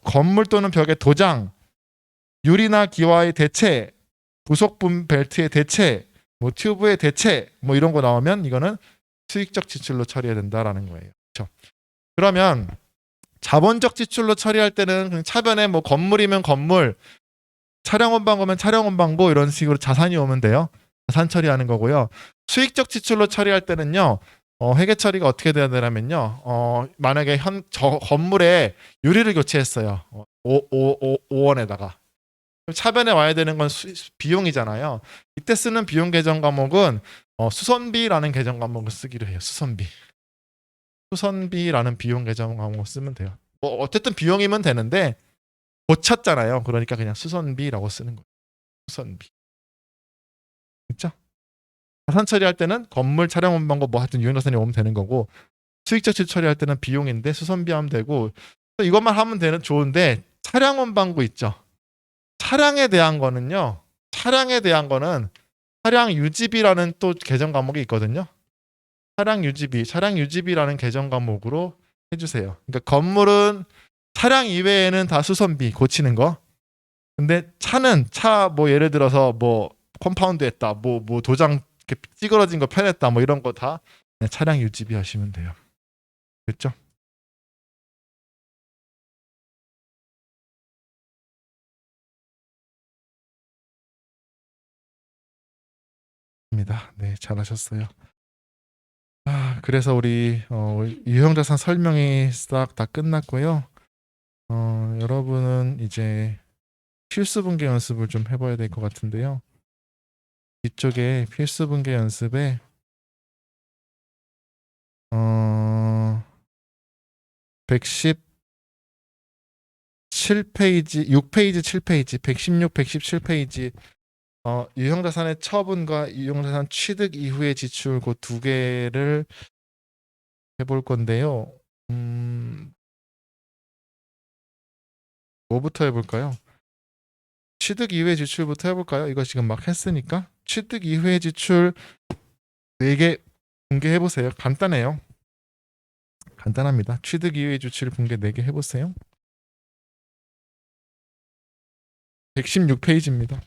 건물 또는 벽의 도장, 유리나 기와의 대체, 부속품 벨트의 대체, 뭐 튜브의 대체 뭐 이런 거 나오면 이거는 수익적 지출로 처리해야 된다라는 거예요. 그렇죠? 그러면 자본적 지출로 처리할 때는 그냥 차변에 뭐 건물이면 건물, 차량 원방고면 차량 원방고 이런 식으로 자산이 오면 돼요. 자산 처리하는 거고요. 수익적 지출로 처리할 때는요. 회계 처리가 어떻게 돼야 되냐면요. 만약에 저 건물에 유리를 교체했어요. 5원에다가 차변에 와야 되는 건 비용이잖아요. 이때 쓰는 비용 계정 과목은 수선비라는 계정 과목을 쓰기로 해요. 수선비라는 비용 계정 과목을 쓰면 돼요. 뭐 어쨌든 비용이면 되는데 고쳤잖아요. 그러니까 그냥 수선비라고 쓰는 거예요. 수선비. 그렇죠? 자산 처리할 때는 건물, 차량 원방고 뭐 하여튼 유형자산이 오면 되는 거고 수익적 지출 처리할 때는 비용인데 수선비 하면 되고 이것만 하면 되는 좋은데 차량 원방고 있죠. 차량에 대한 거는 차량 유지비라는 또 계정 과목이 있거든요. 차량 유지비라는 계정 과목으로 해주세요. 그러니까 건물은 차량 이외에는 다 수선비 고치는 거. 근데 차는 뭐 예를 들어서 뭐 컴파운드 했다, 뭐 도장 찌그러진 거 펴냈다, 뭐 이런 거 다 차량 유지비 하시면 돼요. 됐죠? 맞습니다. 네, 잘하셨어요. 그래서 우리 유형자산 설명이 싹 다 끝났고요. 여러분은 이제 필수 분계 연습을 좀 해봐야 될 것 같은데요. 이쪽에 필수 분계 연습에 117페이지, 6페이지, 7페이지, 116, 117페이지 유형자산의 처분과 유형자산 취득 이후의 지출 그 두 개를 해볼 건데요. 뭐부터 해볼까요? 취득 이후의 지출부터 해볼까요? 이거 지금 막 했으니까 취득 이후의 지출 4개 분개해보세요. 간단해요. 간단합니다. 취득 이후의 지출 분개 4개 해보세요. 116페이지입니다.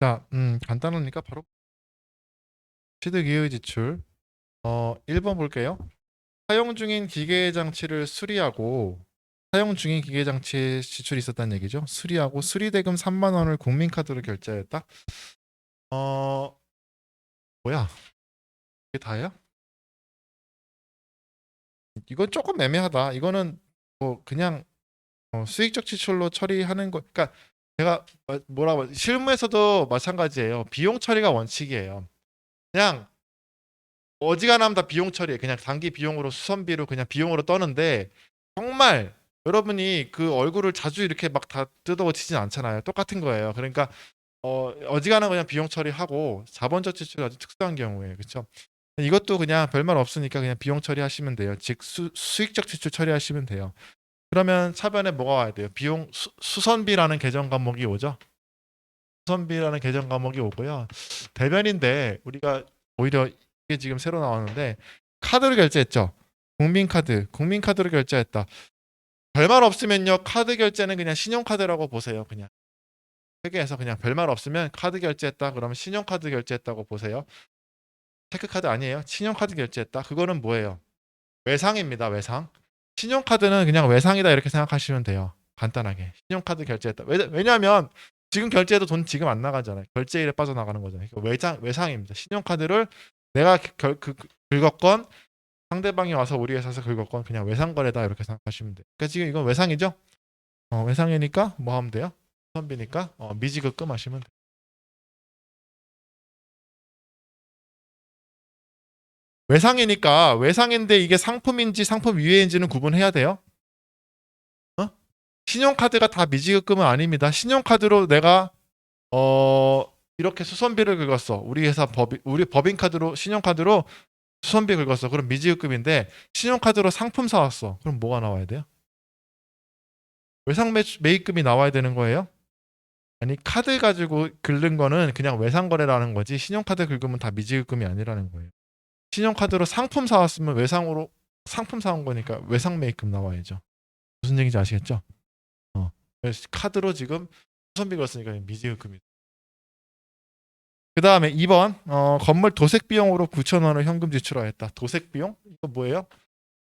자, 간단하니까 바로 취득 이후의 지출 1번 볼게요. 사용 중인 기계 장치를 수리하고 사용 중인 기계 장치에 지출이 있었다는 얘기죠. 수리하고 수리대금 3만 원을 국민카드로 결제했다. 뭐야? 이게 다예요? 이건 조금 애매하다. 이거는 뭐 그냥 수익적 지출로 처리하는 거. 그러니까 제가 뭐라고 실무에서도 마찬가지예요. 비용 처리가 원칙이에요. 그냥 어지간하면 다 비용 처리해. 그냥 단기 비용으로 수선비로 그냥 비용으로 떠는데 정말 여러분이 그 얼굴을 자주 이렇게 막 다 뜯어고치진 않잖아요. 똑같은 거예요. 그러니까 어지간하면 그냥 비용 처리하고 자본적 지출 아주 특수한 경우에 그렇죠. 이것도 그냥 별말 없으니까 그냥 비용 처리하시면 돼요. 즉 수익적 지출 처리하시면 돼요. 그러면 차변에 뭐가 와야 돼요? 비용 수선비라는 계정 과목이 오죠. 수선비라는 계정 과목이 오고요. 대변인데 우리가 오히려 이게 지금 새로 나왔는데 카드로 결제했죠. 국민카드로 결제했다. 별말 없으면요. 카드 결제는 그냥 신용카드라고 보세요. 그냥 회계에서 그냥 별말 없으면 카드 결제했다. 그러면 신용카드 결제했다고 보세요. 체크카드 아니에요. 신용카드 결제했다. 그거는 뭐예요? 외상입니다. 외상. 신용카드는 그냥 외상이다 이렇게 생각하시면 돼요. 간단하게. 신용카드 결제했다. 왜냐하면 지금 결제해도 돈 지금 안 나가잖아요. 결제일에 빠져나가는 거잖아요. 외상입니다. 신용카드를 내가 긁었건 상대방이 와서 우리 회사에서 긁었건 그냥 외상거래다 이렇게 생각하시면 돼요. 그러니까 지금 이건 외상이죠. 외상이니까 뭐 하면 돼요? 수선비니까 미지급금하시면 돼요. 외상이니까 외상인데 이게 상품인지 상품 위외인지는 구분해야 돼요. 어? 신용카드가 다 미지급금은 아닙니다. 신용카드로 내가 이렇게 수선비를 긁었어. 우리 법인카드로 신용카드로 수선비 긁었어. 그럼 미지급금인데 신용카드로 상품 사왔어. 그럼 뭐가 나와야 돼요? 외상 매입금이 나와야 되는 거예요? 아니 카드 가지고 긁는 거는 그냥 외상거래라는 거지 신용카드 긁으면 다 미지급금이 아니라는 거예요. 신용카드로 상품 사왔으면 외상으로 상품 사온 거니까 외상 매입금 나와야죠. 무슨 얘기인지 아시겠죠? 그래서 카드로 지금 수선비 걸었으니까 미지급금이다. 그 다음에 2번 건물 도색 비용으로 9,000원을 현금 지출하였다. 도색 비용? 이거 뭐예요?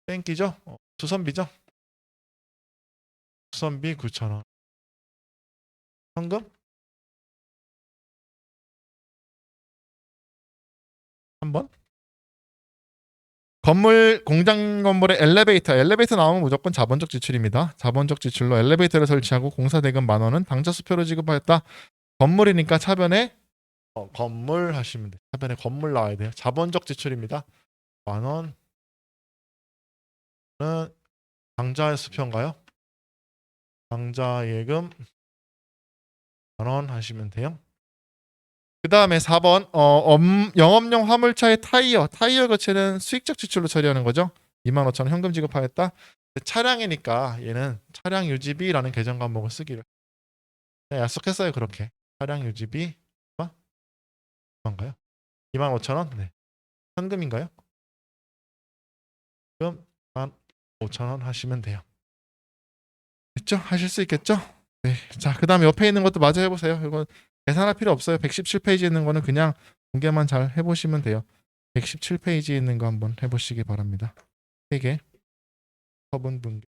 땡기죠? 수선비죠? 수선비 9,000원. 현금? 한번 공장 건물의 엘리베이터 나오면 무조건 자본적 지출입니다. 자본적 지출로 엘리베이터를 설치하고 공사 대금 10,000원은 당좌 수표로 지급하였다. 건물이니까 차변에 건물 하시면 돼요. 차변에 건물 나와야 돼요. 자본적 지출입니다. 10,000원은 당좌 수표인가요? 당좌 예금 10,000원 하시면 돼요. 그 다음에 4번 영업용 화물차의 타이어 교체는 수익적 지출로 처리하는 거죠. 25,000원 현금 지급하였다. 차량이니까 얘는 차량 유지비라는 계정 과목을 쓰기로 약속했어요. 그렇게 차량 유지비 얼마인가요? 25,000원? 네. 현금인가요? 그럼 15,000원 하시면 돼요. 됐죠? 하실 수 있겠죠? 네. 자, 그 다음에 옆에 있는 것도 마저 해보세요. 이거 계산할 필요 없어요. 117페이지에 있는 거는 그냥 공개만 잘 해보시면 돼요. 117페이지에 있는 거 한번 해보시기 바랍니다. 3개 처분 분기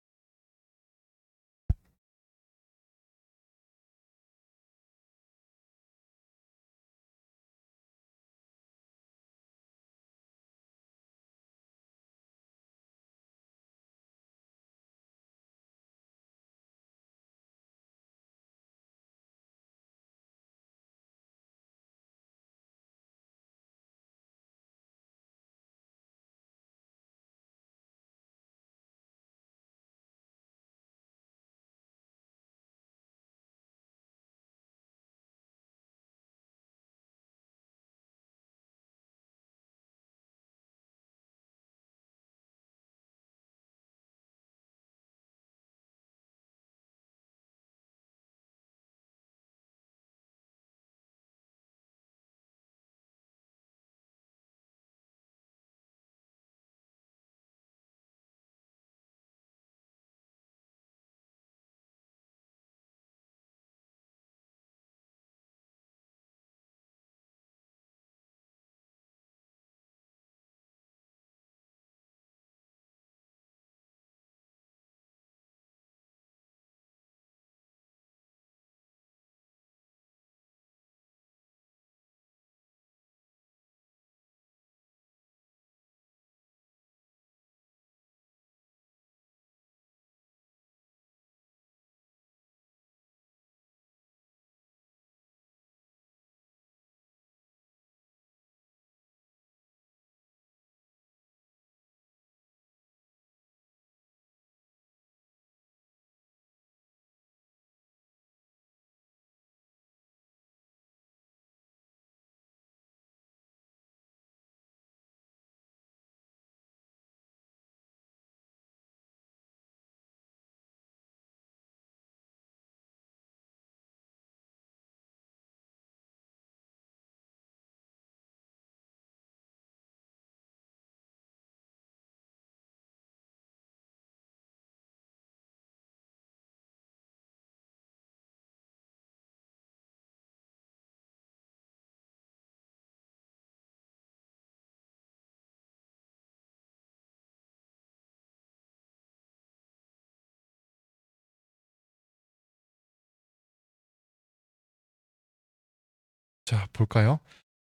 자, 볼까요?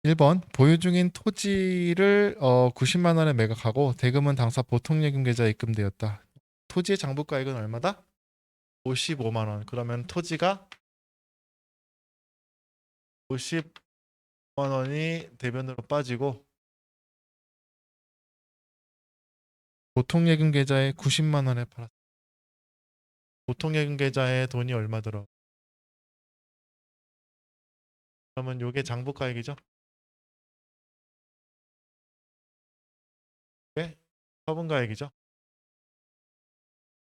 1번 보유 중인 토지를 90만 원에 매각하고 대금은 당사 보통예금 계좌에 입금되었다. 토지의 장부가액은 얼마다? 55만 원. 그러면 토지가 50만 원이 대변으로 빠지고 보통예금 계좌에 90만 원에 팔았다. 보통예금 계좌에 돈이 얼마 들어? 그러면 요게 장부가액이죠? 네? 처분가액이죠?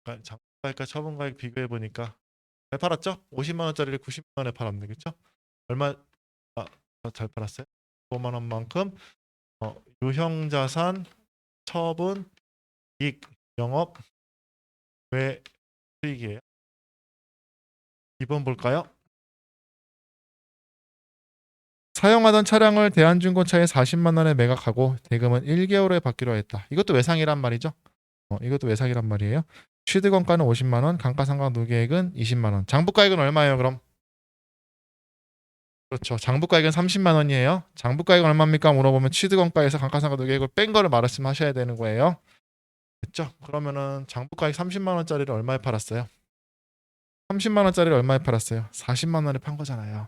그러니까 장부가액과 처분가액 비교해 보니까 잘 팔았죠? 50만 원짜리를 90만 원에 팔았네, 그렇죠? 얼마 잘 팔았어요? 5만 원만큼 유형자산 처분 이익 영업 외 수익이에요. 2번 볼까요? 사용하던 차량을 대한중고차에 40만 원에 매각하고 대금은 1개월에 받기로 했다. 이것도 외상이란 말이죠. 이것도 외상이란 말이에요. 취득원가는 50만 원, 감가상각 누계액은 20만 원. 장부가액은 얼마예요, 그럼? 그렇죠. 장부가액은 30만 원이에요. 장부가액은 얼마입니까? 물어보면 취득원가에서 감가상각 누계액을 뺀 거를 말씀하셔야 되는 거예요. 됐죠? 그러면은 장부가액 30만 원짜리를 얼마에 팔았어요? 30만 원짜리를 얼마에 팔았어요? 40만 원에 판 거잖아요.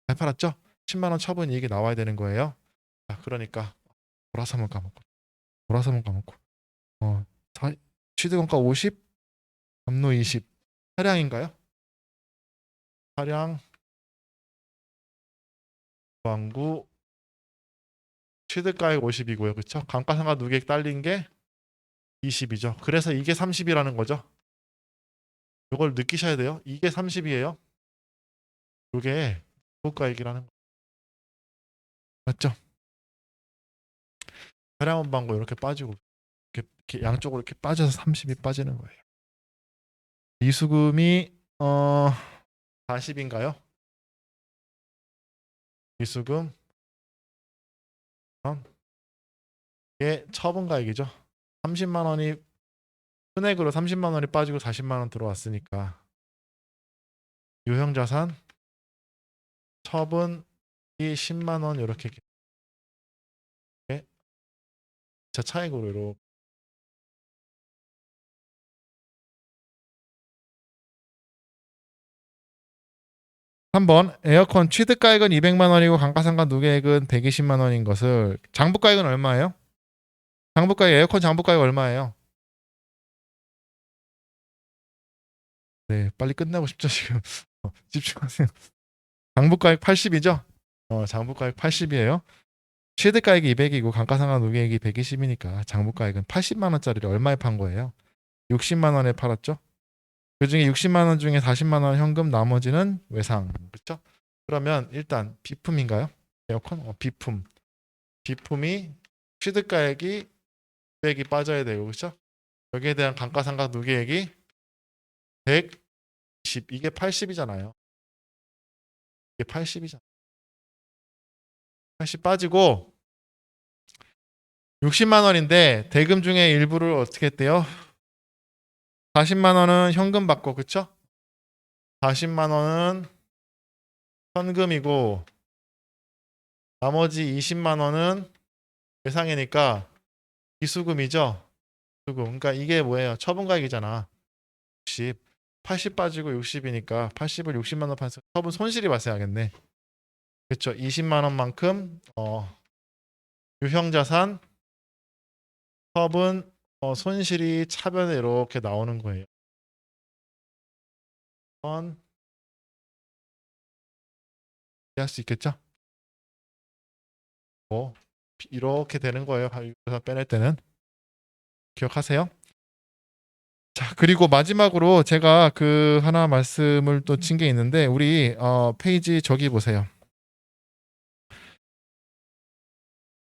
잘 팔았죠? 10만 원 처분 이익이 나와야 되는 거예요. 자, 그러니까 돌아서 한번 까먹고 돌아서 한번 까먹고 어, 취득원가 50, 담로 20 차량인가요? 차량 광구 취득가액 50이고요. 그렇죠? 감가상각 누계액 딸린 게 20이죠. 그래서 이게 30이라는 거죠. 이걸 느끼셔야 돼요. 이게 30이에요. 이게 고가액이라는 거. 맞죠? 차량원 방고 이렇게 빠지고 이렇게 양쪽으로 이렇게 빠져서 30이 빠지는 거예요. 이수금이 40인가요? 이수금 이게 처분가액이죠. 30만 원이 순액으로 30만 원이 빠지고 40만 원 들어왔으니까 유형자산 처분이 10만 원 이렇게 자 차액으로 이렇게 3번 에어컨 취득가액은 200만 원이고 감가상각 누계액은 120만 원인 것을 장부가액은 얼마예요? 장부가액 에어컨 장부가액 얼마예요? 네, 빨리 끝내고 싶죠 지금. 집중하세요. 장부가액 80이죠? 장부가액 80이에요. 취득가액이 200이고 감가상각 누계액이 120이니까 장부가액은 80만 원짜리를 얼마에 판 거예요? 60만 원에 팔았죠? 그중에 60만 원 중에 40만 원 현금 나머지는 외상. 그렇죠? 그러면 일단 비품인가요? 에어컨? 비품. 비품이 취득가액이 100이 빠져야 되고 그렇죠? 여기에 대한 감가상각 누계액이 120. 이게 80이잖아요. 이게 80이잖아요. 80 빠지고 60만 원인데 대금 중에 일부를 어떻게 했대요? 40만 원은 현금 받고 그쵸? 40만 원은 현금이고 나머지 20만 원은 외상이니까 비수금이죠. 수금. 그러니까 이게 뭐예요? 처분가액이잖아. 60. 80 빠지고 60이니까 80을 60만 원 판서 처분 손실이 발생하겠네. 그렇죠. 20만 원만큼 유형자산 처분 손실이 차변에 이렇게 나오는 거예요. 이해할 수 있겠죠? 이렇게 되는 거예요. 그래서 빼낼 때는 기억하세요. 자, 그리고 마지막으로 제가 그 하나 말씀을 또 친 게 있는데 우리 페이지 저기 보세요.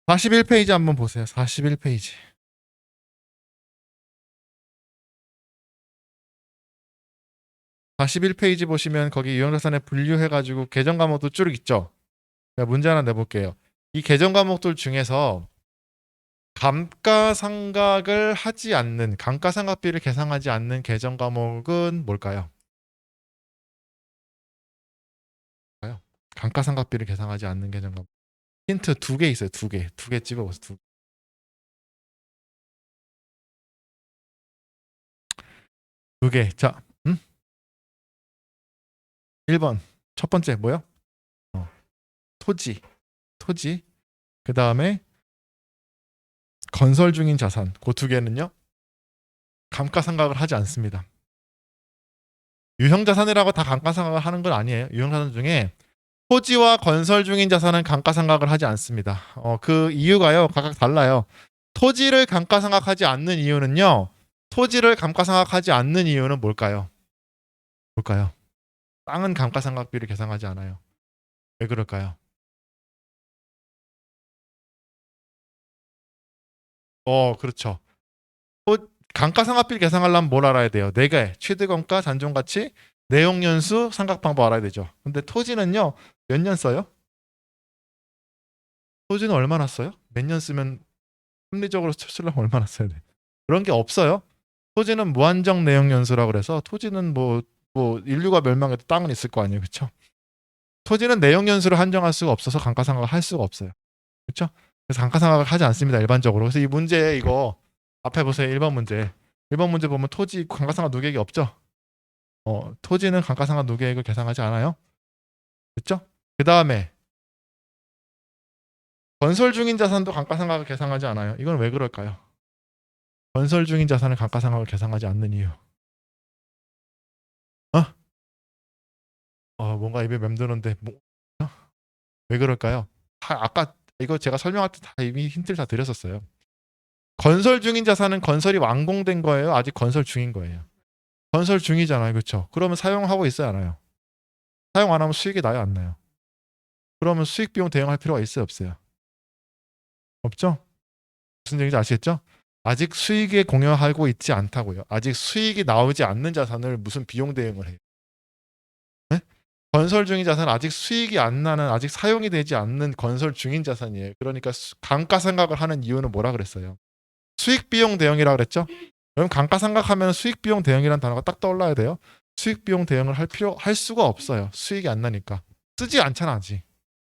41페이지 한번 보세요. 41페이지. 41페이지 보시면 거기 유형자산에 분류해가지고 계정 과목도 쭉 있죠. 문제 하나 내볼게요. 이 계정 과목들 중에서 감가상각을 하지 않는 감가상각비를 계산하지 않는 계정 과목은 뭘까요? 감가상각비를 계산하지 않는 개념과 힌트 2개 있어요. 2개 찍어보세요. 2개. 자, 1번 첫 번째 뭐요? 토지. 그 다음에 건설 중인 자산. 그 2개는요 감가상각을 하지 않습니다. 유형자산이라고 다 감가상각을 하는 건 아니에요. 유형자산 중에 토지와 건설 중인 자산은 감가상각을 하지 않습니다. 그 이유가요 각각 달라요. 토지를 감가상각하지 않는 이유는 뭘까요? 땅은 감가상각비를 계산하지 않아요. 왜 그럴까요? 그렇죠. 감가상각비를 계산하려면 뭘 알아야 돼요? 4개. 취득원가, 잔존가치, 내용연수, 상각방법 알아야 되죠. 근데 토지는요. 몇 년 써요? 토지는 얼마나 써요? 몇 년 쓰면 합리적으로 쓰려면 얼마나 써야 돼? 그런 게 없어요. 토지는 무한정 내용연수라고 그래서 토지는 뭐 인류가 멸망해도 땅은 있을 거 아니에요. 그렇죠? 토지는 내용연수를 한정할 수가 없어서 감가상각을 할 수가 없어요. 그렇죠? 그래서 감가상각을 하지 않습니다. 일반적으로. 그래서 이 문제 이거 앞에 보세요. 1번 문제. 1번 문제 보면 토지 감가상각 누계액이 없죠? 토지는 감가상각 누계액을 계산하지 않아요. 그렇죠? 그 다음에 건설 중인 자산도 감가상각을 계산하지 않아요. 이건 왜 그럴까요? 건설 중인 자산은 감가상각을 계산하지 않는 이유. 뭔가 입에 맴도는데 왜 그럴까요? 아까 이거 제가 설명할 때 다 이미 힌트를 다 드렸었어요. 건설 중인 자산은 건설이 완공된 거예요? 아직 건설 중인 거예요? 건설 중이잖아요. 그렇죠? 그러면 사용하고 있어요? 안 해요? 사용 안 하면 수익이 나요? 안 나요? 그러면 수익 비용 대응할 필요가 있어요? 없어요? 없죠? 무슨 얘기인지 아시겠죠? 아직 수익에 공여하고 있지 않다고요. 아직 수익이 나오지 않는 자산을 무슨 비용 대응을 해요? 네? 건설 중인 자산은 아직 수익이 안 나는 아직 사용이 되지 않는 건설 중인 자산이에요. 그러니까 감가상각을 하는 이유는 뭐라 그랬어요? 수익 비용 대응이라 그랬죠? 그럼 감가상각하면 수익 비용 대응이라는 단어가 딱 떠올라야 돼요. 수익 비용 대응을 할 수가 없어요. 수익이 안 나니까. 쓰지 않잖아, 아직.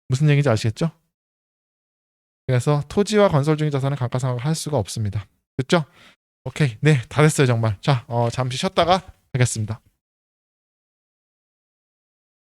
무슨 얘기인지 아시겠죠? 그래서 토지와 건설 중인 자산은 감가상각을 할 수가 없습니다. 됐죠? 오케이. 네, 다 됐어요, 정말. 자, 잠시 쉬었다가 하겠습니다.